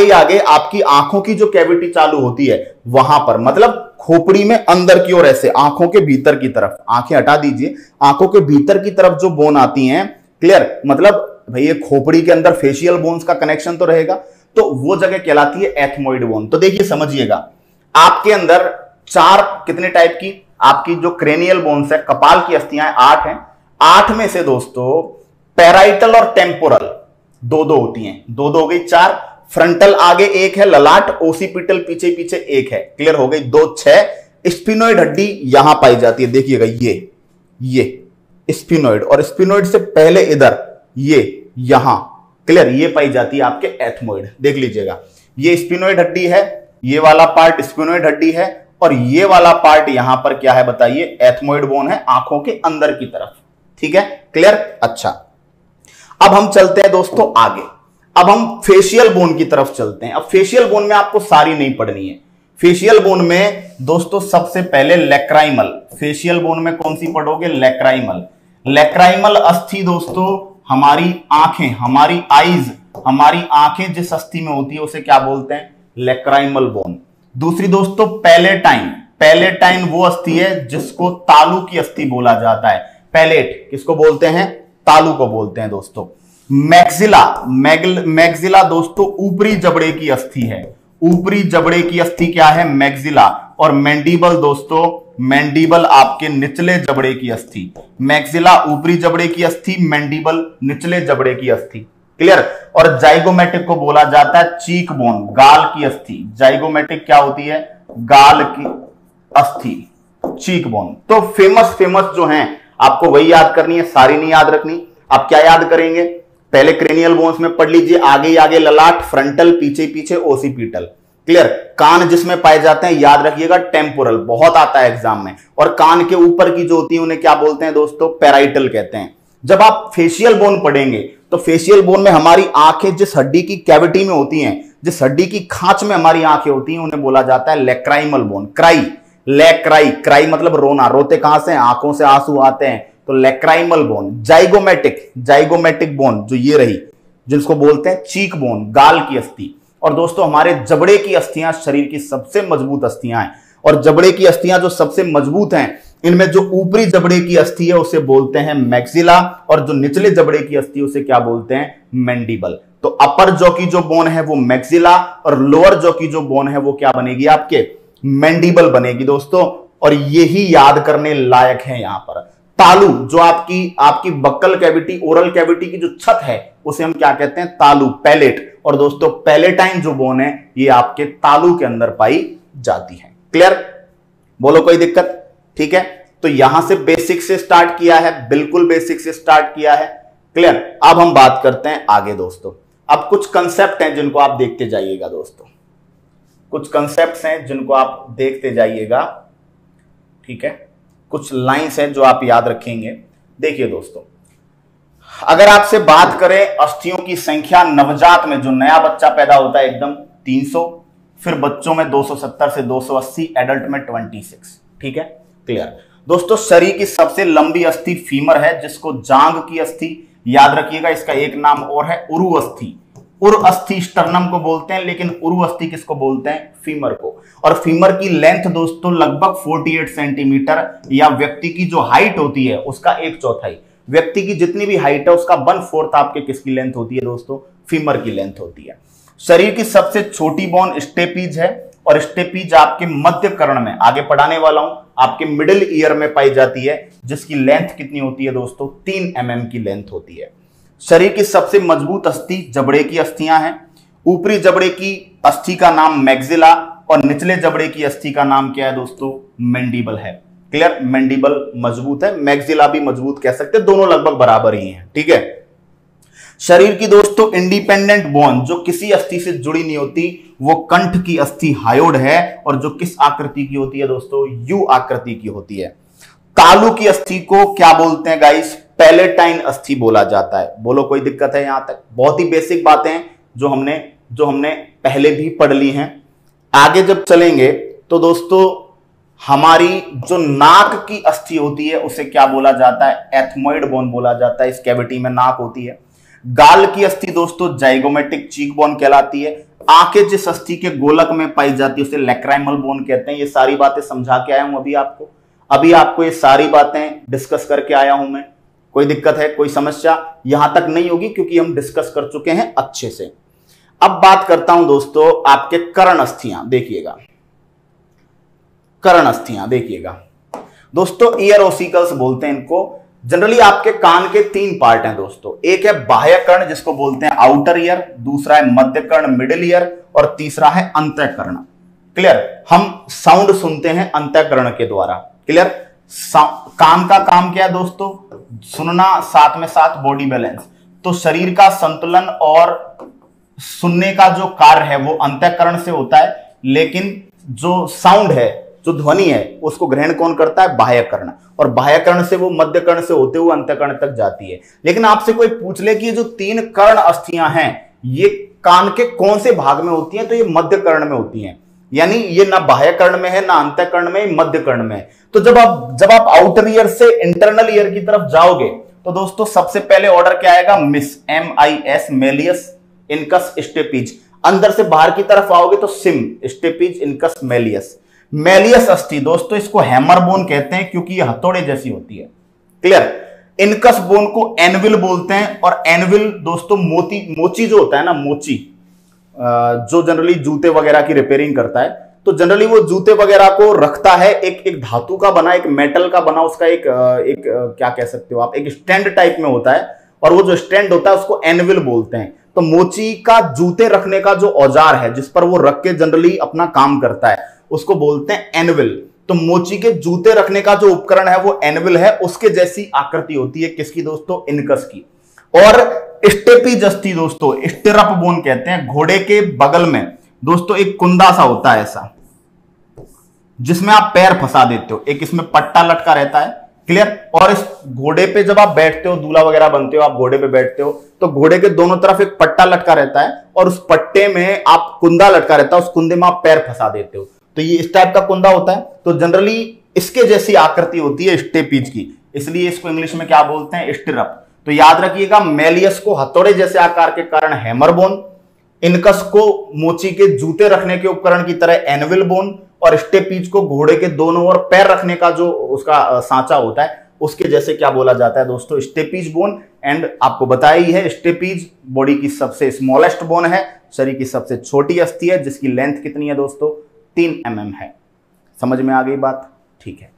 आगे आपकी आंखों की जो कैविटी चालू होती है वहां पर, मतलब खोपड़ी में अंदर की ओर ऐसे आंखों के भीतर की तरफ, आंखें हटा दीजिए, आंखों के भीतर की तरफ जो बोन आती हैं, क्लियर, मतलब भैया खोपड़ी के अंदर फेशियल बोन्स का कनेक्शन तो रहेगा, तो वो जगह कहलाती है एथमोइड बोन। तो देखिए समझिएगा, आपके अंदर 4 कितने टाइप की आपकी जो क्रेनियल बोन्स है, कपाल की अस्थियां 8 हैं। 8 में से दोस्तों पैराइटल और टेम्पोरल 2-2 होती हैं, 2-2 हो गई 4। फ्रंटल आगे एक है ललाट, ओसिपिटल पीछे पीछे एक है। क्लियर हो गई 2 6। स्पिनोइड हड्डी यहां पाई जाती है, देखिएगा ये स्पिनोइड, और स्पिनोइड से पहले इधर ये यहां, क्लियर, ये पाई जाती है आपके एथमोइड। देख लीजिएगा, ये स्पिनोइड हड्डी है, ये वाला पार्ट स्पिनोइड हड्डी है, और ये वाला पार्ट यहां पर क्या है बताइए? एथमोइड बोन है, आंखों के अंदर की तरफ। ठीक है, क्लियर। अच्छा, अब हम चलते हैं दोस्तों आगे, अब हम फेशियल बोन की तरफ चलते हैं। अब फेशियल बोन में आपको सारी नहीं पढ़नी है। फेशियल बोन में दोस्तों सबसे पहले लैक्राइमल, फेशियल बोन में कौन सी पढ़ोगे? लैक्राइमल। लैक्राइमल अस्थि दोस्तों हमारी आंखें, हमारी आईज, हमारी आंखें जिस अस्थि में होती है उसे क्या बोलते हैं? Lacrimal bone. दूसरी दोस्तों पैलेटाइन। पैलेटाइन वो अस्थि है जिसको तालू की अस्थि बोला जाता है। पैलेट किसको बोलते हैं? तालू को बोलते हैं दोस्तों। मैक्सिला, मैक्सिला दोस्तों ऊपरी जबड़े की अस्थि है। ऊपरी जबड़े की अस्थि क्या है? मैक्सिला। और मैंडिबल दोस्तों, मैंडिबल आपके निचले जबड़े की अस्थि। मैक्सिला ऊपरी जबड़े की अस्थि, मैंडिबल निचले जबड़े की अस्थि। क्लियर। और जाइगोमेटिक को बोला जाता है चीक बोन, गाल की अस्थि। जाइगोमेटिक क्या होती है? गाल की अस्थि, चीक बोन। तो फेमस जो हैं आपको वही याद करनी है, सारी नहीं याद रखनी। आप क्या याद करेंगे? पहले क्रेनियल बोन्स में पढ़ लीजिए, आगे आगे ललाट, फ्रंटल, पीछे पीछे ओसिपिटल। क्लियर। कान जिसमें पाए जाते हैं याद रखिएगा टेम्पोरल, बहुत आता है एग्जाम में। और कान के ऊपर की जो होती है उन्हें क्या बोलते हैं दोस्तों? पैराइटल कहते हैं। जब आप फेशियल बोन पढ़ेंगे तो फेशियल बोन में हमारी आंखें जिस हड्डी की कैविटी में होती हैं, जिस हड्डी की खांच में हमारी आंखें होती हैं, उन्हें बोला जाता है लैक्राइमल बोन। क्राई, लैक्राई, क्राई मतलब रोना, रोते कहां से? आंखों से आंसू आते हैं, तो lacrimal bone. Zygomatic, zygomatic bone जो ये रही, जिसको बोलते हैं चीक बोन, गाल की अस्थि। और दोस्तों हमारे जबड़े की अस्थियां शरीर की सबसे मजबूत अस्थियां हैं, और जबड़े की अस्थियां जो सबसे मजबूत हैं, इनमें जो ऊपरी जबड़े की अस्थि है उसे बोलते हैं मैक्सिला, और जो निचले जबड़े की अस्थि है उसे क्या बोलते हैं? मैंडिबल। तो अपर जॉ की जो बोन है वो मैक्सिला, और लोअर जॉ की जो बोन है वो क्या बनेगी? आपके मैंडिबल बनेगी दोस्तों। और यही याद करने लायक है यहां पर। तालू, जो आपकी बक्कल कैविटी, ओरल कैविटी की जो छत है उसे हम क्या कहते हैं? तालू, पैलेट। और दोस्तों पैलेटाइन जो बोन है ये आपके तालू के अंदर पाई जाती है। क्लियर? बोलो कोई दिक्कत? ठीक है, तो यहां से बेसिक से स्टार्ट किया है, बिल्कुल बेसिक से स्टार्ट किया है। क्लियर। अब हम बात करते हैं आगे दोस्तों। अब कुछ कंसेप्ट हैं जिनको आप देखते जाइएगा दोस्तों, कुछ कंसेप्ट्स हैं जिनको आप देखते जाइएगा, ठीक है। कुछ लाइंस हैं जो आप याद रखेंगे। देखिए दोस्तों, अगर आपसे बात करें अस्थियों की संख्या नवजात में, जो नया बच्चा पैदा होता है एकदम 300, फिर बच्चों में 270 से 280, एडल्ट में 26, ठीक है। क्लियर दोस्तों, शरीर की सबसे लंबी अस्थि फीमर है, जिसको जांग की अस्थि याद रखिएगा, इसका एक नाम और है उरु अस्थि। उर अस्थि स्टर्नम को बोलते हैं, लेकिन उरु अस्थि किसको बोलते हैं? फीमर को। और फीमर की लेंथ दोस्तों लगभग 48 सेंटीमीटर, या व्यक्ति की जो हाइट होती है उसका 1/4, व्यक्ति की जितनी भी हाइट है उसका 1/4 आपके किसकी लेंथ होती है दोस्तों? फीमर की लेंथ होती है। शरीर की सबसे छोटी बोन स्टेपीज है, और स्टेपीज आपके मध्य कर्ण में, आगे पढ़ाने वाला हूं, आपके मिडिल ईयर में पाई जाती है, जिसकी लेंथ कितनी होती है दोस्तों? 3 mm की लेंथ होती है। शरीर की सबसे मजबूत अस्थि जबड़े की अस्थियां हैं। ऊपरी जबड़े की अस्थि का नाम मैग्जिला, और निचले जबड़े की अस्थि का नाम क्या है दोस्तों? मैंडिबल है। क्लियर। मैंडिबल मजबूत है, मैग्जिला भी मजबूत कह सकते हैं, दोनों लगभग बराबर ही हैं, ठीक है। शरीर की दोस्तों इंडिपेंडेंट बोन जो किसी अस्थि से जुड़ी नहीं होती, वो कंठ की अस्थि हायोड है, और जो किस आकृति की होती है दोस्तों? यू आकृति की होती है। तालु की अस्थि को क्या बोलते हैं गाइस? पैलेटाइन अस्थि बोला जाता है। बोलो कोई दिक्कत है यहां तक? बहुत ही बेसिक बातें हैं जो हमने पहले भी पढ़ ली हैं। आगे जब चलेंगे तो दोस्तों, हमारी जो नाक की अस्थि होती है उसे क्या बोला जाता है? एथमोइड बोन बोला जाता है। इस कैविटी में नाक होती है। गाल की अस्थि दोस्तों जाइगोमेटिक चीक बोन कहलाती है। आंखें जिस अस्थि के गोलक में पाई जाती है उसे लैक्राइमल बोन कहते हैं। ये सारी बातें समझा के आया हूं अभी आपको ये सारी बातें डिस्कस करके आया हूं मैं। कोई दिक्कत है, कोई समस्या यहां तक नहीं होगी, क्योंकि हम डिस्कस कर चुके हैं अच्छे से। अब बात करता हूं दोस्तों आपके कर्ण अस्थियां। देखिएगा, कर्ण अस्थियां देखिएगा दोस्तों, ईयर ओसिकल्स बोलते हैं इनको। जनरली आपके कान के 3 पार्ट हैं दोस्तों। एक है बाह्य कर्ण जिसको बोलते हैं आउटर ईयर, दूसरा है मध्य कर्ण मिडिल ईयर, और तीसरा है अंतःकर्ण। क्लियर। हम साउंड सुनते हैं अंतःकर्ण के द्वारा। क्लियर। कान का काम क्या है दोस्तों? सुनना, साथ में साथ बॉडी बैलेंस। तो शरीर का संतुलन और सुनने का जो कार्य है वो अंतःकरण से होता है, लेकिन जो साउंड है, जो ध्वनि है, उसको ग्रहण कौन करता है? बाह्य कर्ण। और बाह्य कर्ण से वो मध्य कर्ण से होते हुए अंतःकर्ण तक जाती है। लेकिन आपसे कोई पूछ ले कि ये जो 3 कर्ण अस्थियां हैं ये कान के कौन से भाग में होती हैं, तो ये मध्य कर्ण में होती हैं। यानी ये ना बाह्य कर्ण में है, ना अंतःकर्ण में, मध्य कर्ण में है। तो जब आप आउटर ईयर से इंटरनल ईयर की तरफ जाओगे तो दोस्तों सबसे पहले ऑर्डर क्या आएगा? MIS, MIS, malleus, incus, stapes. अंदर से बाहर की तरफ आओगे तो SIM, stapes, incus, malleus. Malleus अस्थि दोस्तों इसको हैमर बोन कहते हैं, क्योंकि ये हथौड़े जैसी होती है। क्लियर। इनकस बोन को एनविल बोलते हैं, और एनविल दोस्तों मोची जो होता है ना, मोची जो जनरली जूते वगैरह की रिपेयरिंग करता है, तो जनरली वो जूते वगैरह को रखता है। एक धातु का बना, एक मेटल का बना, उसका एक क्या कह सकते हो आप, एक स्टैंड टाइप में होता है, और वो जो स्टैंड होता है उसको एनविल बोलते हैं। तो मोची का जूते रखने का जो औजार है, जिस पर वो रख के जनरली अपना काम करता है, उसको बोलते हैं एनविल। तो मोची के जूते रखने का जो उपकरण है वो एनविल है। उसके जैसी आकृति होती है किसकी दोस्तों? इनकस की। और स्टेपीज अस्थि दोस्तों स्टिरअप बोन कहते हैं। घोड़े के बगल में दोस्तों एक कुंदा सा होता है ऐसा, जिसमें आप पैर फंसा देते हो। एक इसमें पट्टा लटका रहता है। क्लियर। और इस घोड़े पे जब आप बैठते हो, दूल्हा वगैरह बनते हो, आप घोड़े पे बैठते हो, तो घोड़े के दोनों तरफ एक पट्टा लटका रहता है, और उस पट्टे में आप कुंदा लटका रहता है, उस कुंदे में आप पैर फंसा देते हो। तो ये इस टाइप का कुंदा होता है। तो जनरली इसके जैसी आकृति होती है स्टेपीज की, इसलिए इसको इंग्लिश में क्या बोलते हैं? स्टिरअप। तो याद रखिएगा, मेलियस को हथौड़े जैसे आकार के कारण हैमर बोन, इनकस को मोची के जूते रखने के उपकरण की तरह एनविल बोन, और स्टेपीज को घोड़े के दोनों ओर पैर रखने का जो उसका सांचा होता है उसके जैसे क्या बोला जाता है दोस्तों? Steppes bone. एंड आपको बताया ही है, स्टेपीज बॉडी की सबसे स्मॉलेस्ट बोन है, शरीर की सबसे छोटी अस्थि है, जिसकी लेंथ कितनी है दोस्तों? 3 mm है। समझ में आ गई बात? ठीक है।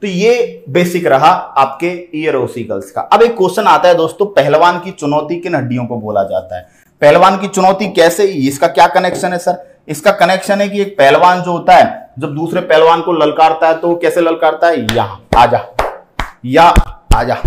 तो ये बेसिक रहा आपके ईयर ओसिकल्स का। अब एक क्वेश्चन आता है दोस्तों, पहलवान की चुनौती किन हड्डियों को बोला जाता है? पहलवान की चुनौती कैसे? इसका क्या कनेक्शन है सर? इसका कनेक्शन है कि एक पहलवान जो होता है जब दूसरे पहलवान को ललकारता है तो कैसे ललकारता है, यहां आजा या आजा,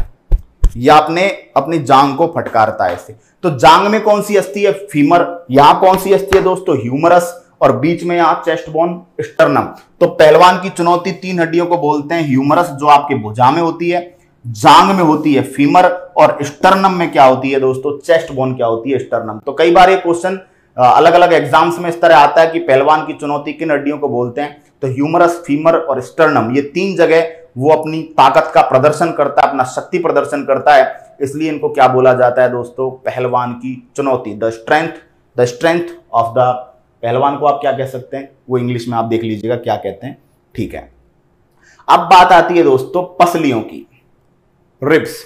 या अपनी जांग को फटकारता है ऐसे। तो जांग में कौन सी अस्थि है, फीमर। यहां कौन सी अस्थि है दोस्तों, ह्यूमरस, और बीच में यहां चेस्ट बोन, स्टर्नम। तो पहलवान की चुनौती 3 हड्डियों को बोलते हैं, ह्यूमरस जो आपके भुजा में होती है, जांग में होती है फीमर, और स्टर्नम में क्या होती है दोस्तों, चेस्ट बोन क्या होती है, स्टर्नम। तो कई बार ये क्वेश्चन अलग अलग एग्जाम्स में इस तरह आता है कि पहलवान की चुनौती किन हड्डियों को बोलते हैं, तो ह्यूमरस, फीमर और स्टर्नम, ये 3 जगह वो अपनी ताकत का प्रदर्शन करता है, अपना शक्ति प्रदर्शन करता है, इसलिए इनको क्या बोला जाता है दोस्तों, पहलवान की चुनौती। द स्ट्रेंथ ऑफ द पहलवान को आप क्या कह सकते हैं, वो इंग्लिश में आप देख लीजिएगा क्या कहते हैं, ठीक है। अब बात आती है दोस्तों पसलियों की, रिब्स।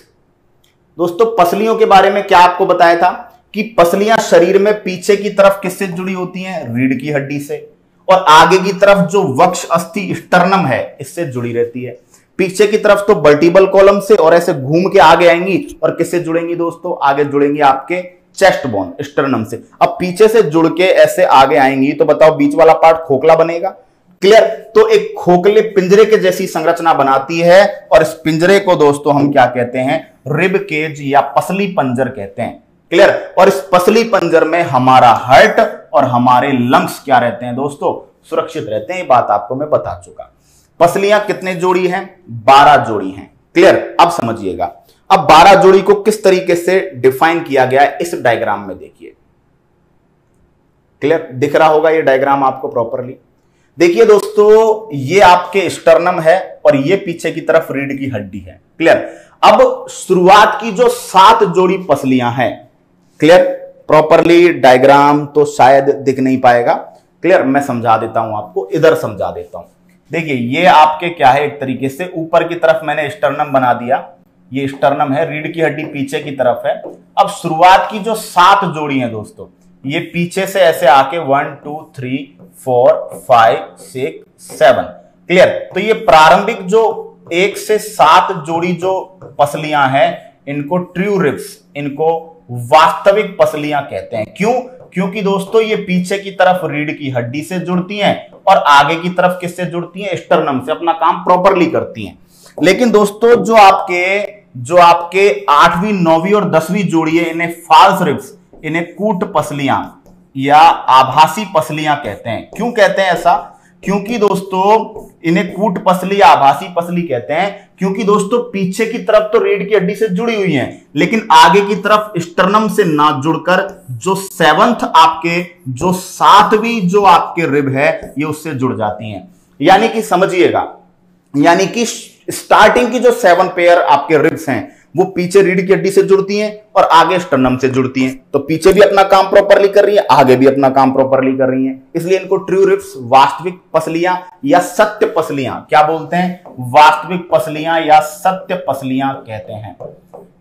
दोस्तों पसलियों के बारे में क्या आपको बताया था कि पसलियां शरीर में पीछे की तरफ किससे जुड़ी होती हैं, रीढ़ की हड्डी से, और आगे की तरफ जो वक्ष अस्थि स्टर्नम है इससे जुड़ी रहती है। पीछे की तरफ तो वर्टिब्रल कॉलम से, और ऐसे घूम के आगे आएंगी और किससे जुड़ेंगी दोस्तों, आगे जुड़ेंगी आपके चेस्ट बोन, स्टर्नम से। अब पीछे से जुड़ के ऐसे आगे आएंगी तो बताओ बीच वाला पार्ट खोखला बनेगा, क्लियर। तो एक खोखले पिंजरे के जैसी संरचना बनाती है, और इस पिंजरे को दोस्तों हम क्या कहते हैं, रिब केज या पसली पंजर कहते हैं, क्लियर। और इस पसली पंजर में हमारा हार्ट और हमारे लंग्स क्या रहते हैं दोस्तों, सुरक्षित रहते हैं। ये बात आपको मैं बता चुका। पसलियां कितने जोड़ी हैं, 12 जोड़ी हैं, क्लियर। अब समझिएगा, अब 12 जोड़ी को किस तरीके से डिफाइन किया गया है इस डायग्राम में देखिए, क्लियर दिख रहा होगा ये डायग्राम आपको प्रॉपरली। देखिए दोस्तों, ये आपके स्टर्नम है और ये पीछे की तरफ रीढ़ की हड्डी है, क्लियर। अब शुरुआत की जो 7 जोड़ी पसलियां हैं, क्लियर, प्रॉपरली डायग्राम तो शायद दिख नहीं पाएगा, क्लियर। मैं समझा देता हूं आपको, इधर समझा देता हूं। देखिए ये आपके क्या है, एक तरीके से ऊपर की तरफ मैंने स्टर्नम बना दिया, ये स्टर्नम है, रीढ़ की हड्डी पीछे की तरफ है। अब शुरुआत की जो 7 जोड़ी हैं दोस्तों, ये पीछे से ऐसे आके 1 2 3 4 5 6 7, क्लियर। तो ये प्रारंभिक जो 1 से 7 जोड़ी जो पसलियां हैं, इनको ट्रू रिब्स, इनको वास्तविक पसलियां कहते हैं। क्यों, क्योंकि दोस्तों ये पीछे की तरफ रीढ़ की हड्डी से जुड़ती हैं और आगे की तरफ किससे जुड़ती हैं, स्टर्नम से, अपना काम प्रॉपरली करती हैं। लेकिन दोस्तों जो आपके 8वीं 9वीं और 10वीं जोड़ी है, इन्हें फॉल्स रिब्स, इन्हें कूट पसलियां या आभासी पसलियां कहते हैं। क्यों कहते हैं ऐसा, क्योंकि दोस्तों इन्हें कूट पसली या आभासी पसली कहते हैं, क्योंकि दोस्तों पीछे की तरफ तो रीढ़ की हड्डी से जुड़ी हुई हैं, लेकिन आगे की तरफ स्टर्नम से ना जुड़कर जो 7वीं जो आपके रिब है ये उससे जुड़ जाती हैं। यानी कि समझिएगा, यानी कि स्टार्टिंग की जो 7 पेयर आपके रिब्स हैं वो पीछे रीढ़ की हड्डी से जुड़ती हैं और आगे स्टर्नम से जुड़ती हैं। तो पीछे भी अपना काम प्रॉपरली कर रही है, आगे भी अपना काम प्रॉपरली कर रही हैं, इसलिए इनको ट्रू रिब्स, वास्तविक पसलियां या सत्य पसलियां क्या बोलते हैं, वास्तविक पसलियां या सत्य पसलियां कहते हैं,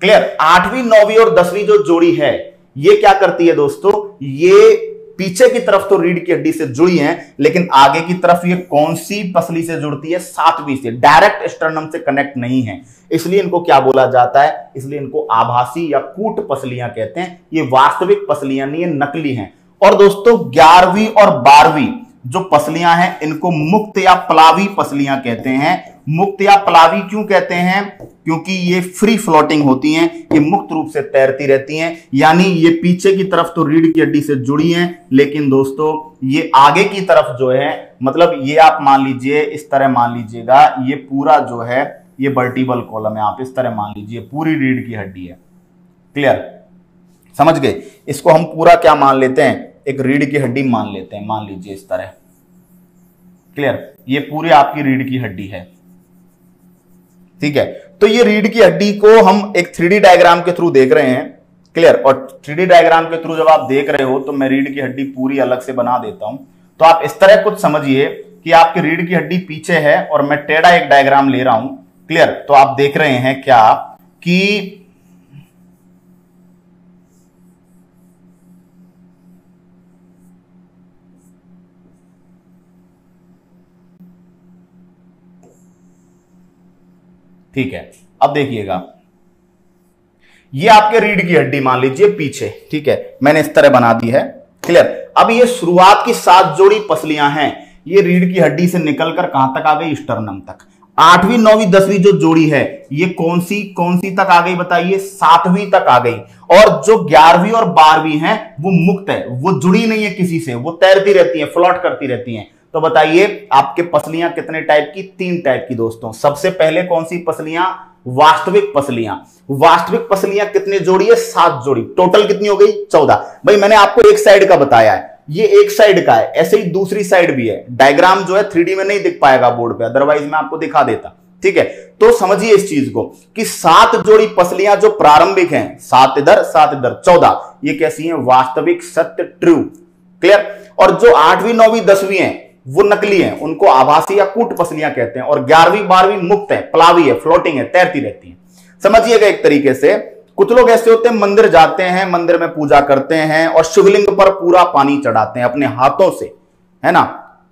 क्लियर। 8वीं 9वीं और 10वीं जो जोड़ी है ये क्या करती है दोस्तों, ये पीछे की तरफ तो रीढ़ की हड्डी से जुड़ी हैं, लेकिन आगे की तरफ ये कौन सी पसली से जुड़ती है, 7वीं से, डायरेक्ट स्टर्नम से कनेक्ट नहीं है, इसलिए इनको क्या बोला जाता है, इसलिए इनको आभासी या कूट पसलियां कहते हैं। ये वास्तविक पसलियां नहीं है, नकली हैं। और दोस्तों 11वीं और 12वीं जो पसलियां हैं इनको मुक्त या प्लावी पसलियां कहते हैं। मुक्त या प्लावी क्यों कहते हैं, क्योंकि ये फ्री फ्लोटिंग होती हैं, ये मुक्त रूप से तैरती रहती हैं, यानी ये पीछे की तरफ तो रीढ़ की हड्डी से जुड़ी हैं, लेकिन दोस्तों ये आगे की तरफ जो है, मतलब ये आप मान लीजिए, इस तरह मान लीजिएगा, ये पूरा जो है ये वर्टिब्रल कॉलम है, आप इस तरह मान लीजिए पूरी रीढ़ की हड्डी है, क्लियर, समझ गए। इसको हम पूरा क्या मान लेते हैं, एक रीढ़ की हड्डी मान लेते हैं, मान लीजिए इस तरह, क्लियर, ये पूरी आपकी रीढ़ की हड्डी है, ठीक है। तो ये रीढ़ की हड्डी को हम एक 3D डायग्राम के थ्रू देख रहे हैं, क्लियर। और 3D डायग्राम के थ्रू जब आप देख रहे हो तो मैं रीढ़ की हड्डी पूरी अलग से बना देता हूं, तो आप इस तरह कुछ समझिए कि आपकी रीढ़ की हड्डी पीछे है और मैं टेढ़ा एक डायग्राम ले रहा हूं, क्लियर। तो आप देख रहे हैं क्या कि ठीक है, अब देखिएगा, ये आपके रीढ़ की हड्डी मान लीजिए पीछे, ठीक है, मैंने इस तरह बना दी है, क्लियर। अब ये शुरुआत की 7 जोड़ी पसलियां हैं, ये रीढ़ की हड्डी से निकलकर कहां तक आ गई, स्टर्नम तक। 8वीं 9वीं 10वीं जो जोड़ी है ये कौन सी तक आ गई बताइए, 7वीं तक आ गई। और जो 11वीं और 12वीं है वो मुक्त है, वो जुड़ी नहीं है किसी से, वो तैरती रहती है, फ्लोट करती रहती हैं। तो बताइए आपके पसलियां कितने टाइप की, 3 टाइप की दोस्तों। सबसे पहले कौन सी पसलियां, वास्तविक पसलियां। वास्तविक पसलियां कितने जोड़ी है, 7 जोड़ी। टोटल कितनी हो गई, 14। भाई मैंने आपको एक साइड का बताया है, ये एक साइड का है, ऐसे ही दूसरी साइड भी है। डायग्राम जो है 3D में नहीं दिख पाएगा बोर्ड पे, अदरवाइज मैं आपको दिखा देता। ठीक है, तो समझिए इस चीज को कि 7 जोड़ी पसलियां जो प्रारंभिक हैं, 7 इधर 7 इधर, 14, ये कैसी हैं, वास्तविक, सत्य, ट्रू। क्लियर। और जो 8वीं 9वीं 10वीं हैं वो नकली हैं, उनको आभासी या कूट पसलियां कहते हैं। और 11वीं 12वीं मुक्त है, प्लावी है, फ्लोटिंग है, तैरती रहती है। समझिएगा एक तरीके से कुछ लोग ऐसे होते हैं, मंदिर जाते हैं, मंदिर में पूजा करते हैं और शिवलिंग पर पूरा पानी चढ़ाते हैं अपने हाथों से, है ना,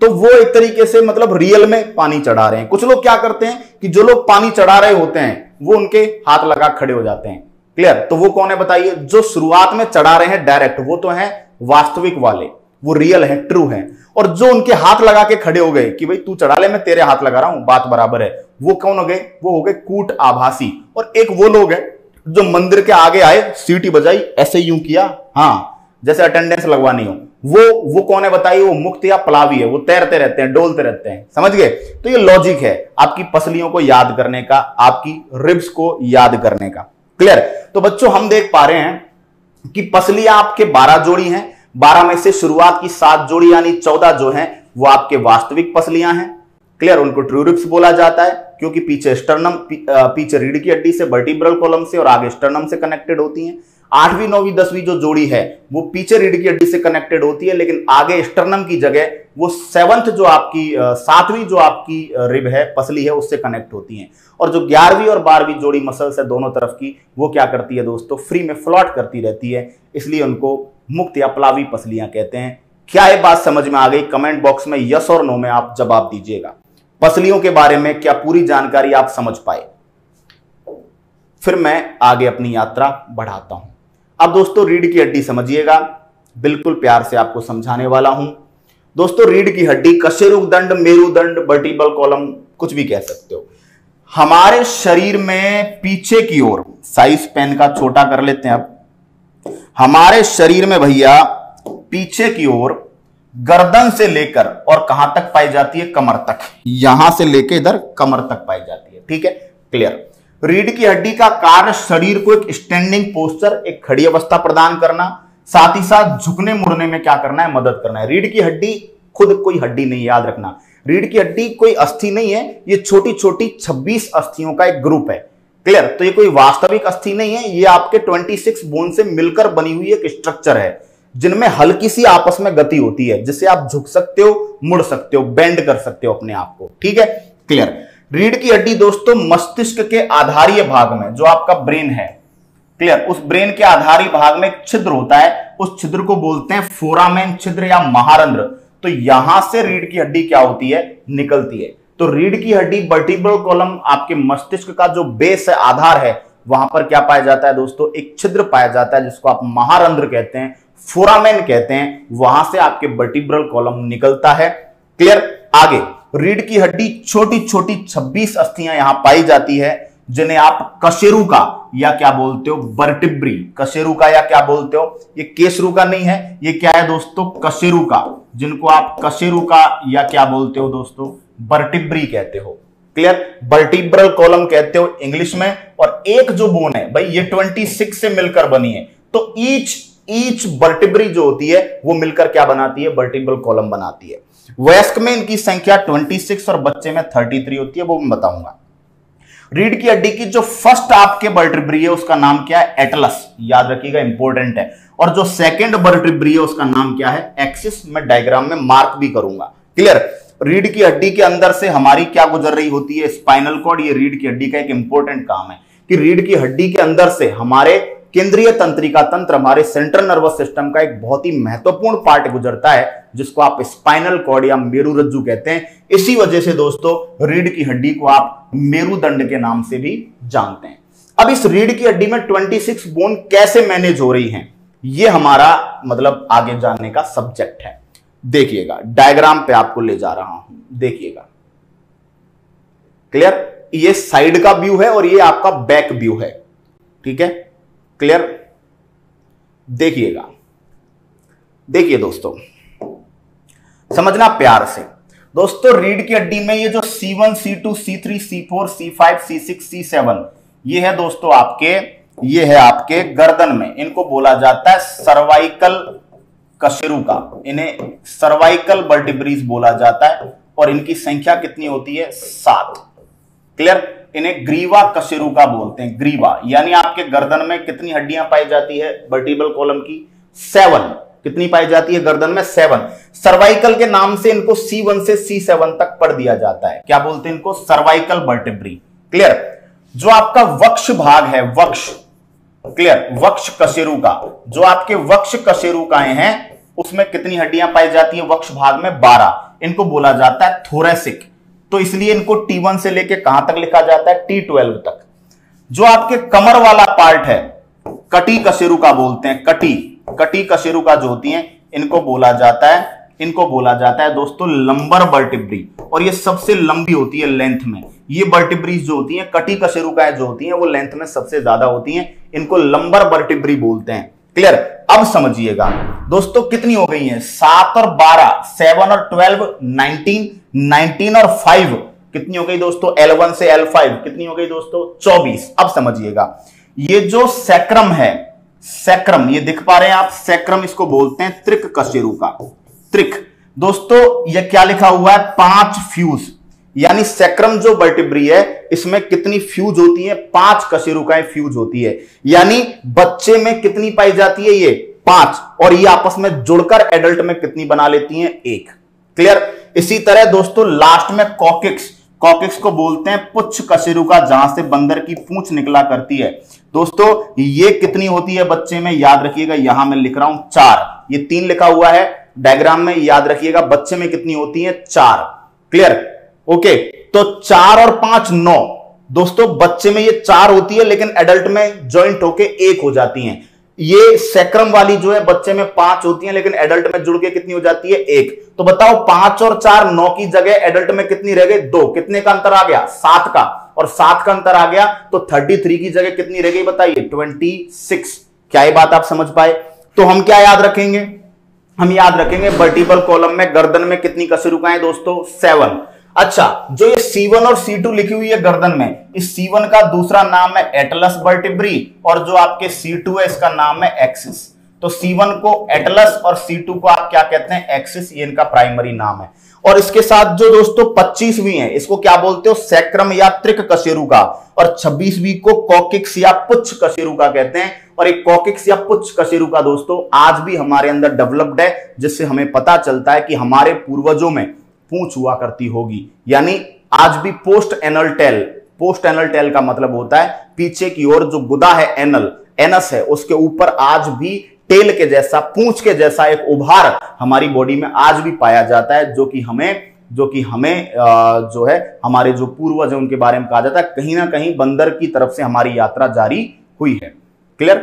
तो वो एक तरीके से मतलब रियल में पानी चढ़ा रहे हैं। कुछ लोग क्या करते हैं कि जो लोग पानी चढ़ा रहे होते हैं वो उनके हाथ लगा खड़े हो जाते हैं। क्लियर। तो वो कौन है बताइए, जो शुरुआत में चढ़ा रहे हैं डायरेक्ट, वो तो है वास्तविक वाले, वो रियल है, ट्रू है। और जो उनके हाथ लगा के खड़े हो गए कि भाई तू चढ़ा ले, मैं तेरे हाथ लगा रहा हूं, बात बराबर है, वो कौन हो गए, वो हो गए कूट आभासी। और एक वो लोग हैं जो मंदिर के आगे आए, सीटी बजाई, ऐसे यूं किया, हाँ जैसे अटेंडेंस लगवानी हो, वो कौन है बताइए, वो मुक्त या प्लावी है, वो तैरते रहते हैं, डोलते रहते हैं। समझ गए। तो ये लॉजिक है आपकी पसलियों को याद करने का, आपकी रिब्स को याद करने का। क्लियर। तो बच्चों हम देख पा रहे हैं कि पसलियां आपके 12 जोड़ी हैं, 12 में से शुरुआत की 7 जोड़ी यानी 14 जो हैं वो आपके वास्तविक पसलियां हैं। क्लियर। उनको ट्रू रिब्स बोला जाता है क्योंकि पीछे स्टर्नम, पीछे रीढ़ की हड्डी से, वर्टिब्रल कॉलम से और आगे स्टर्नम से कनेक्टेड होती हैं। 8वीं 9वीं 10वीं जो जोड़ी है वो पीछे रीढ़ की हड्डी से कनेक्टेड होती है, लेकिन आगे स्टर्नम की जगह वो 7th जो आपकी 7वीं जो आपकी रिब है, पसली है, उससे कनेक्ट होती हैं। और जो 11वीं और 12वीं जोड़ी मसल्स है दोनों तरफ की, वो क्या करती है दोस्तों, फ्री में फ्लॉट करती रहती है, इसलिए उनको मुक्त या प्लावी पसलियां कहते हैं। क्या ये बात समझ में आ गई? कमेंट बॉक्स में यस और नो में आप जवाब दीजिएगा। पसलियों के बारे में क्या पूरी जानकारी आप समझ पाए? फिर मैं आगे अपनी यात्रा बढ़ाता हूं। अब दोस्तों रीढ़ की हड्डी समझिएगा, बिल्कुल प्यार से आपको समझाने वाला हूं। दोस्तों रीढ़ की हड्डी, कशेरुकदंड, मेरुदंड, वर्टिब्रल कॉलम, कुछ भी कह सकते हो, हमारे शरीर में पीछे की ओर, साइज पेन का छोटा कर लेते हैं अब, हमारे शरीर में भैया पीछे की ओर गर्दन से लेकर और कहां तक पाई जाती है, कमर तक। यहां से लेकर इधर कमर तक पाई जाती है। ठीक है, क्लियर। रीढ़ की हड्डी का कार्य शरीर को एक स्टैंडिंग पोस्चर, एक खड़ी अवस्था प्रदान करना, साथ ही साथ झुकने मुड़ने में क्या करना है, मदद करना है। रीढ़ की हड्डी खुद कोई हड्डी नहीं, याद रखना, रीढ़ की हड्डी कोई अस्थि नहीं है, ये छोटी छोटी 26 अस्थियों का एक ग्रुप है। क्लियर। तो ये कोई वास्तविक अस्थि नहीं है, ये आपके 26 बोन से मिलकर बनी हुई एक स्ट्रक्चर है जिनमें हल्की सी आपस में गति होती है, जिससे आप झुक सकते हो, मुड़ सकते हो, बेंड कर सकते हो अपने आप को। ठीक है, क्लियर। रीढ़ की हड्डी दोस्तों मस्तिष्क के आधारीय भाग में, जो आपका ब्रेन है, क्लियर, उस ब्रेन के आधारीय भाग में एक छिद्र होता है, उस छिद्र को बोलते हैं फोरामेन छिद्र या महारंध्र। तो यहां से रीढ़ की हड्डी क्या होती है, निकलती है। तो रीढ़ की हड्डी, वर्टिब्रल कॉलम, आपके मस्तिष्क का जो बेस है, आधार है, वहां पर क्या पाया जाता है दोस्तों, एक छिद्र पाया जाता है जिसको आप महारंध्र कहते हैं, फोरामेन कहते हैं, वहां से आपके वर्टिब्रल कॉलम निकलता है। क्लियर। आगे रीढ़ की हड्डी छोटी छोटी 26 अस्थियां यहां पाई जाती है, जिन्हें आप कशेरुका या क्या बोलते हो, वर्टिब्री, कशेरुका या क्या बोलते हो, ये केसरुका नहीं है, ये क्या है दोस्तों, कशेरुका, जिनको आप कशेरुका या क्या बोलते हो दोस्तों, वर्टिब्री कहते हो। क्लियर। वर्टिब्रल कॉलम कहते हो इंग्लिश में। और एक जो बोन है भाई, ये 26 से मिलकर बनी है, तो ईच वर्टिब्री जो होती है वो मिलकर क्या बनाती है, वर्टिब्रल कॉलम बनाती है। वयस्क में इनकी संख्या 26 और बच्चे में 33 होती है, वो मैं बताऊंगा। रीढ़ की हड्डी की जो फर्स्ट आपके वर्टिब्री है उसका नाम क्या है, एटलस, याद रखिएगा, इंपॉर्टेंट है। और जो सेकंड वर्टिब्री है उसका नाम क्या है, एक्सिस, मैं डायग्राम में मार्क भी करूंगा। क्लियर। रीढ़ की हड्डी के अंदर से हमारी क्या गुजर रही होती है, स्पाइनल कॉर्ड। ये रीढ़ की हड्डी का एक इंपॉर्टेंट काम है कि रीढ़ की हड्डी के अंदर से हमारे केंद्रीय तंत्रिका तंत्र, हमारे सेंट्रल नर्वस सिस्टम का एक बहुत ही महत्वपूर्ण पार्ट गुजरता है, जिसको आप स्पाइनल कॉर्ड या मेरुरज्जु कहते हैं। इसी वजह से दोस्तों रीढ़ की हड्डी को आप मेरुदंड के नाम से भी जानते हैं। अब इस रीढ़ की हड्डी में 26 बोन कैसे मैनेज हो रही हैं, ये हमारा मतलब आगे जानने का सब्जेक्ट है। देखिएगा डायग्राम पे आपको ले जा रहा हूं, देखिएगा। क्लियर? ये साइड का व्यू है और ये आपका बैक व्यू है, ठीक है? क्लियर? देखिएगा, देखिए दोस्तों, समझना प्यार से। दोस्तों रीढ़ की हड्डी में ये जो C1, C2, C3, C4, C5, C6, C7 ये है दोस्तों आपके, ये है आपके गर्दन में, इनको बोला जाता है सर्वाइकल कशेरुका, इन्हें सर्वाइकल वर्टिब्रीज बोला जाता है और इनकी संख्या कितनी होती है? 7। क्लियर? इन्हें ग्रीवा कशेरुका बोलते हैं, ग्रीवा, यानी आपके गर्दन में कितनी हड्डियां पाई जाती है वर्टिब्रल कॉलम की? 7। कितनी पाई जाती है गर्दन में? 7। सर्वाइकल के नाम से इनको C1 से C7 तक पढ़ दिया जाता है। क्या बोलते हैं इनको? Cervical vertebrae. क्लियर? जो आपका वक्ष भाग है, वक्ष, क्लियर, वक्ष कशेरुका, जो आपके वक्ष कशेरुकाएं हैं उसमें कितनी हड्डियां पाई जाती है? वक्ष भाग में 12। इनको बोला जाता है थोरेसिक, तो इसलिए इनको T1 से लेके कहां तक लिखा जाता है? T12 तक। जो आपके कमर वाला पार्ट है, कटी कशेरुका बोलते हैं, कटी कशेरुका जो होती हैं इनको बोला जाता है दोस्तों लंबर वर्टिब्री, और ये सबसे लंबी होती है लेंथ में। ये वर्टिब्रीज जो होती हैं, कटी कशेरुकाएं जो होती हैं वो लेंथ में सबसे ज्यादा होती हैं, इनको लंबर वर्टिब्री बोलते हैं। क्लियर? अब समझिएगा दोस्तों कितनी हो गई हैं? 7 और 12, 7 और 12 19, 19 और 5 कितनी हो गई दोस्तों? L1 से L5 कितनी हो गई दोस्तों? 24। अब समझिएगा, ये जो सैक्रम है, सैक्रम, ये दिख पा रहे हैं आप, सैक्रम इसको बोलते हैं त्रिक कशेरुका। त्रिक दोस्तों ये क्या लिखा हुआ है? 5 फ्यूज, यानी सैक्रम जो वर्टिब्री है इसमें कितनी फ्यूज होती है? 5 कशेरुकाएं फ्यूज होती है, यानी बच्चे में कितनी पाई जाती है? ये 5, और ये आपस में जुड़कर एडल्ट में कितनी बना लेती हैं? 1। क्लियर? इसी तरह दोस्तों लास्ट में कॉकिक्स, कॉकिक्स को बोलते हैं पुच्छ कशेरुका, जहां से बंदर की पूंछ निकला करती है। दोस्तों ये कितनी होती है बच्चे में? याद रखिएगा, यहां मैं लिख रहा हूं 4, ये 3 लिखा हुआ है डायग्राम में, याद रखिएगा बच्चे में कितनी होती है? 4। क्लियर? ओके, तो 4 और 5 9। दोस्तों बच्चे में ये 4 होती है, लेकिन एडल्ट में ज्वाइंट होके 1 हो जाती हैं। ये सैक्रम वाली जो है बच्चे में 5 होती है, लेकिन एडल्ट में जुड़ के कितनी हो जाती है? 1। तो बताओ 5 और 4 9 की जगह एडल्ट में कितनी रह गई? 2। कितने का अंतर आ गया? 7 का, और 7 का अंतर आ गया तो 33 की जगह कितनी रह गई बताइए? 26। क्या ये बात आप समझ पाए? तो हम क्या याद रखेंगे? हम याद रखेंगे वर्टिब्रल कॉलम में गर्दन में कितनी कशेरुकाएं दोस्तों? 7। अच्छा, जो ये C1 और C2 लिखी हुई है गर्दन में, इस C1 का दूसरा नाम है एटलस वर्टिब्री, और जो आपके C2 है इसका नाम है एक्सिस। तो C1 को एटलस और C2 को आप क्या कहते हैं? एक्सिस, ये इनका प्राइमरी नाम है। और इसके साथ जो दोस्तों 25वीं है, इसको क्या बोलते हो? सैक्रम या त्रिक कशेरुका, और 26वीं को कॉकिक्स या पुच्छ कशेरुका कहते हैं। और एक कॉकिक्स या पुच्छ कशेरुका दोस्तों आज भी हमारे अंदर डेवलप्ड है, जिससे हमें पता चलता है कि हमारे पूर्वजों में पूंछ हुआ करती होगी, यानी आज भी post anal tail, post anal tail का मतलब होता है पीछे की ओर जो गुदा है, एनल, एनस है, उसके ऊपर आज भी टेल के जैसा, पूंछ के जैसा एक उभार हमारी बॉडी में आज भी पाया जाता है, जो कि हमें जो है हमारे जो पूर्वज है उनके बारे में कहा जाता है कहीं ना कहीं बंदर की तरफ से हमारी यात्रा जारी हुई है। क्लियर?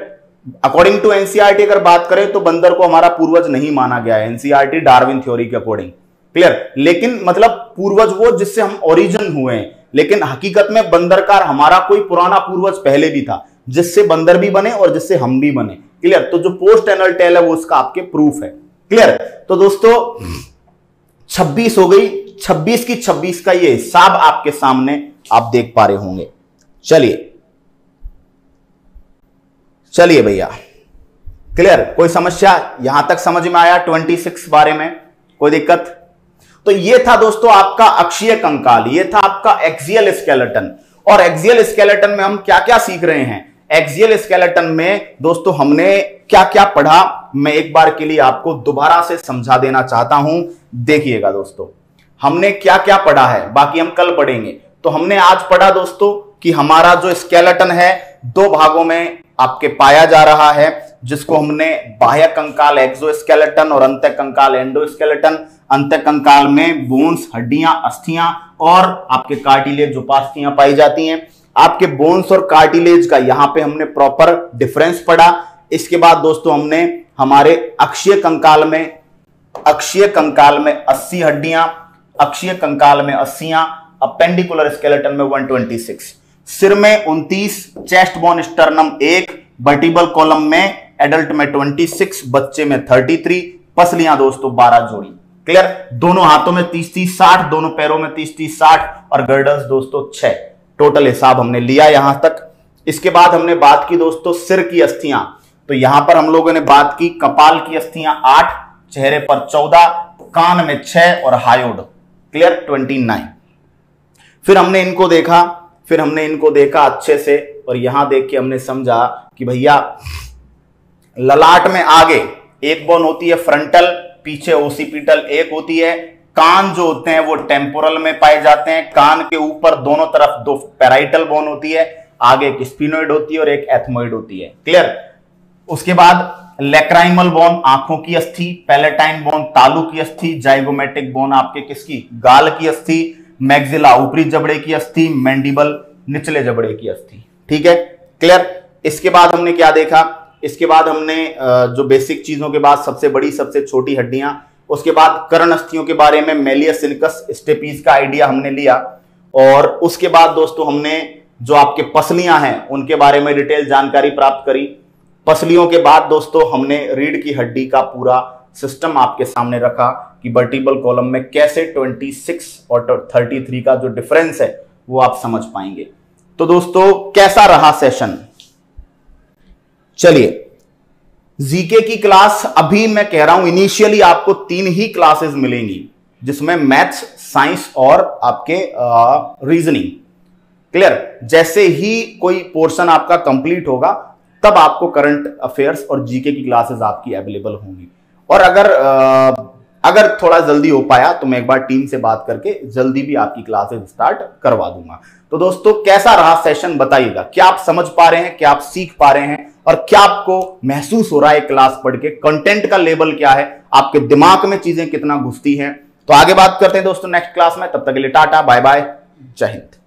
अकॉर्डिंग टू एनसीईआरटी अगर बात करें तो बंदर को हमारा पूर्वज नहीं माना गया है, एनसीईआरटी डार्विन थ्योरी के अकॉर्डिंग। क्लियर? लेकिन मतलब पूर्वज वो जिससे हम ओरिजिन हुए हैं, लेकिन हकीकत में बंदर का हमारा कोई पुराना पूर्वज पहले भी था, जिससे बंदर भी बने और जिससे हम भी बने। क्लियर? तो जो पोस्ट एनल टेल है वो उसका आपके प्रूफ है। क्लियर? तो दोस्तों 26 हो गई, 26 की 26 का ये हिसाब आपके सामने आप देख पा रहे होंगे। चलिए भैया, क्लियर? कोई समस्या यहां तक समझ में आया? 26 बारे में कोई दिक्कत? तो ये था दोस्तों आपका अक्षीय कंकाल, ये था आपका एक्सियल स्केलेटन। और एक्सियल स्केलेटन में हम क्या क्या सीख रहे हैं? एक्सियल स्केलेटन में दोस्तों हमने क्या क्या पढ़ा, मैं एक बार के लिए आपको दोबारा से समझा देना चाहता हूं। देखिएगा दोस्तों, हमने क्या क्या पढ़ा है, बाकी हम कल पढ़ेंगे। तो हमने आज पढ़ा दोस्तों कि हमारा जो स्केलेटन है 2 भागों में आपके पाया जा रहा है, जिसको हमने बाह्य कंकाल एक्सोस्केलेटन और अंत कंकाल एंडोस्केलेटन। अंत कंकाल में बोन्स, हड्डियां, अस्थियां और आपके कार्टिलेज उपास्थियां पाई जाती हैं। आपके बोन्स और कार्टिलेज का यहां पे हमने प्रॉपर डिफरेंस पढ़ा। इसके बाद दोस्तों हमने हमारे अक्षीय कंकाल में अक्षीय कंकाल में 80 हड्डियां, अक्षीय कंकाल में 80, अपेंडिकुलर स्केलेटन में 126, सिर में 29, chest bone sternum 1, vertebral column में एडल्ट में 26, बच्चे में 33, पसलियां दोस्तों 12 जोड़ी। क्लियर? दोनों हाथों में 30-30, 60, दोनों पैरों में 30-30, 60 और गर्डर्स दोस्तों 6। टोटल हिसाब हमने लिया यहां तक। इसके बाद हमने बात की दोस्तों सिर की अस्थियां, तो यहां पर हम लोगों ने बात की कपाल की अस्थियां 8, चेहरे पर 14, कान में 6 और हायोड क्लियर 29। फिर हमने इनको देखा अच्छे से और यहां देख के हमने समझा कि भैया ललाट में आगे एक बोन होती है फ्रंटल, पीछे ओसिपिटल एक होती है, कान जो होते हैं वो टेम्पोरल में पाए जाते हैं, कान के ऊपर दोनों तरफ 2 पैराइटल बोन होती है, आगे एक स्पिनोइड होती है और एक एथमोइड होती है। क्लियर? उसके बाद लेक्राइमल बोन आंखों की अस्थि, पैलेटाइन बोन तालू की अस्थि, जाइगोमेटिक बोन आपके किसकी गाल की अस्थि, मैग्जिला ऊपरी जबड़े की अस्थि, मैंडिबल निचले जबड़े की अस्थि। ठीक है? क्लियर? इसके बाद हमने क्या देखा? इसके बाद हमने जो बेसिक चीजों के बाद सबसे बड़ी सबसे छोटी हड्डियां, उसके बाद कर्ण अस्थियों के बारे में मेलियस इनकस स्टेपीज का आइडिया हमने लिया और उसके बाद दोस्तों हमने जो आपके पसलियां हैं उनके बारे में डिटेल जानकारी प्राप्त करी। पसलियों के बाद दोस्तों हमने रीढ़ की हड्डी का पूरा सिस्टम आपके सामने रखा कि वर्टिब्रल कॉलम में कैसे 26 और 33 का जो डिफरेंस है वो आप समझ पाएंगे। तो दोस्तों कैसा रहा सेशन? चलिए, जीके की क्लास अभी मैं कह रहा हूं इनिशियली आपको 3 ही क्लासेस मिलेंगी, जिसमें मैथ्स, साइंस और आपके रीजनिंग। क्लियर? जैसे ही कोई पोर्शन आपका कंप्लीट होगा तब आपको करंट अफेयर्स और जीके की क्लासेस आपकी अवेलेबल होंगी। और अगर थोड़ा जल्दी हो पाया तो मैं एक बार टीम से बात करके जल्दी भी आपकी क्लासेस स्टार्ट करवा दूंगा। तो दोस्तों कैसा रहा सेशन बताइएगा? क्या आप समझ पा रहे हैं, क्या आप सीख पा रहे हैं और क्या आपको महसूस हो रहा है क्लास पढ़ के? कंटेंट का लेवल क्या है, आपके दिमाग में चीजें कितना घुसती हैं? तो आगे बात करते हैं दोस्तों नेक्स्ट क्लास में। तब तक के लिए टाटा बाय बाय, जय हिंद।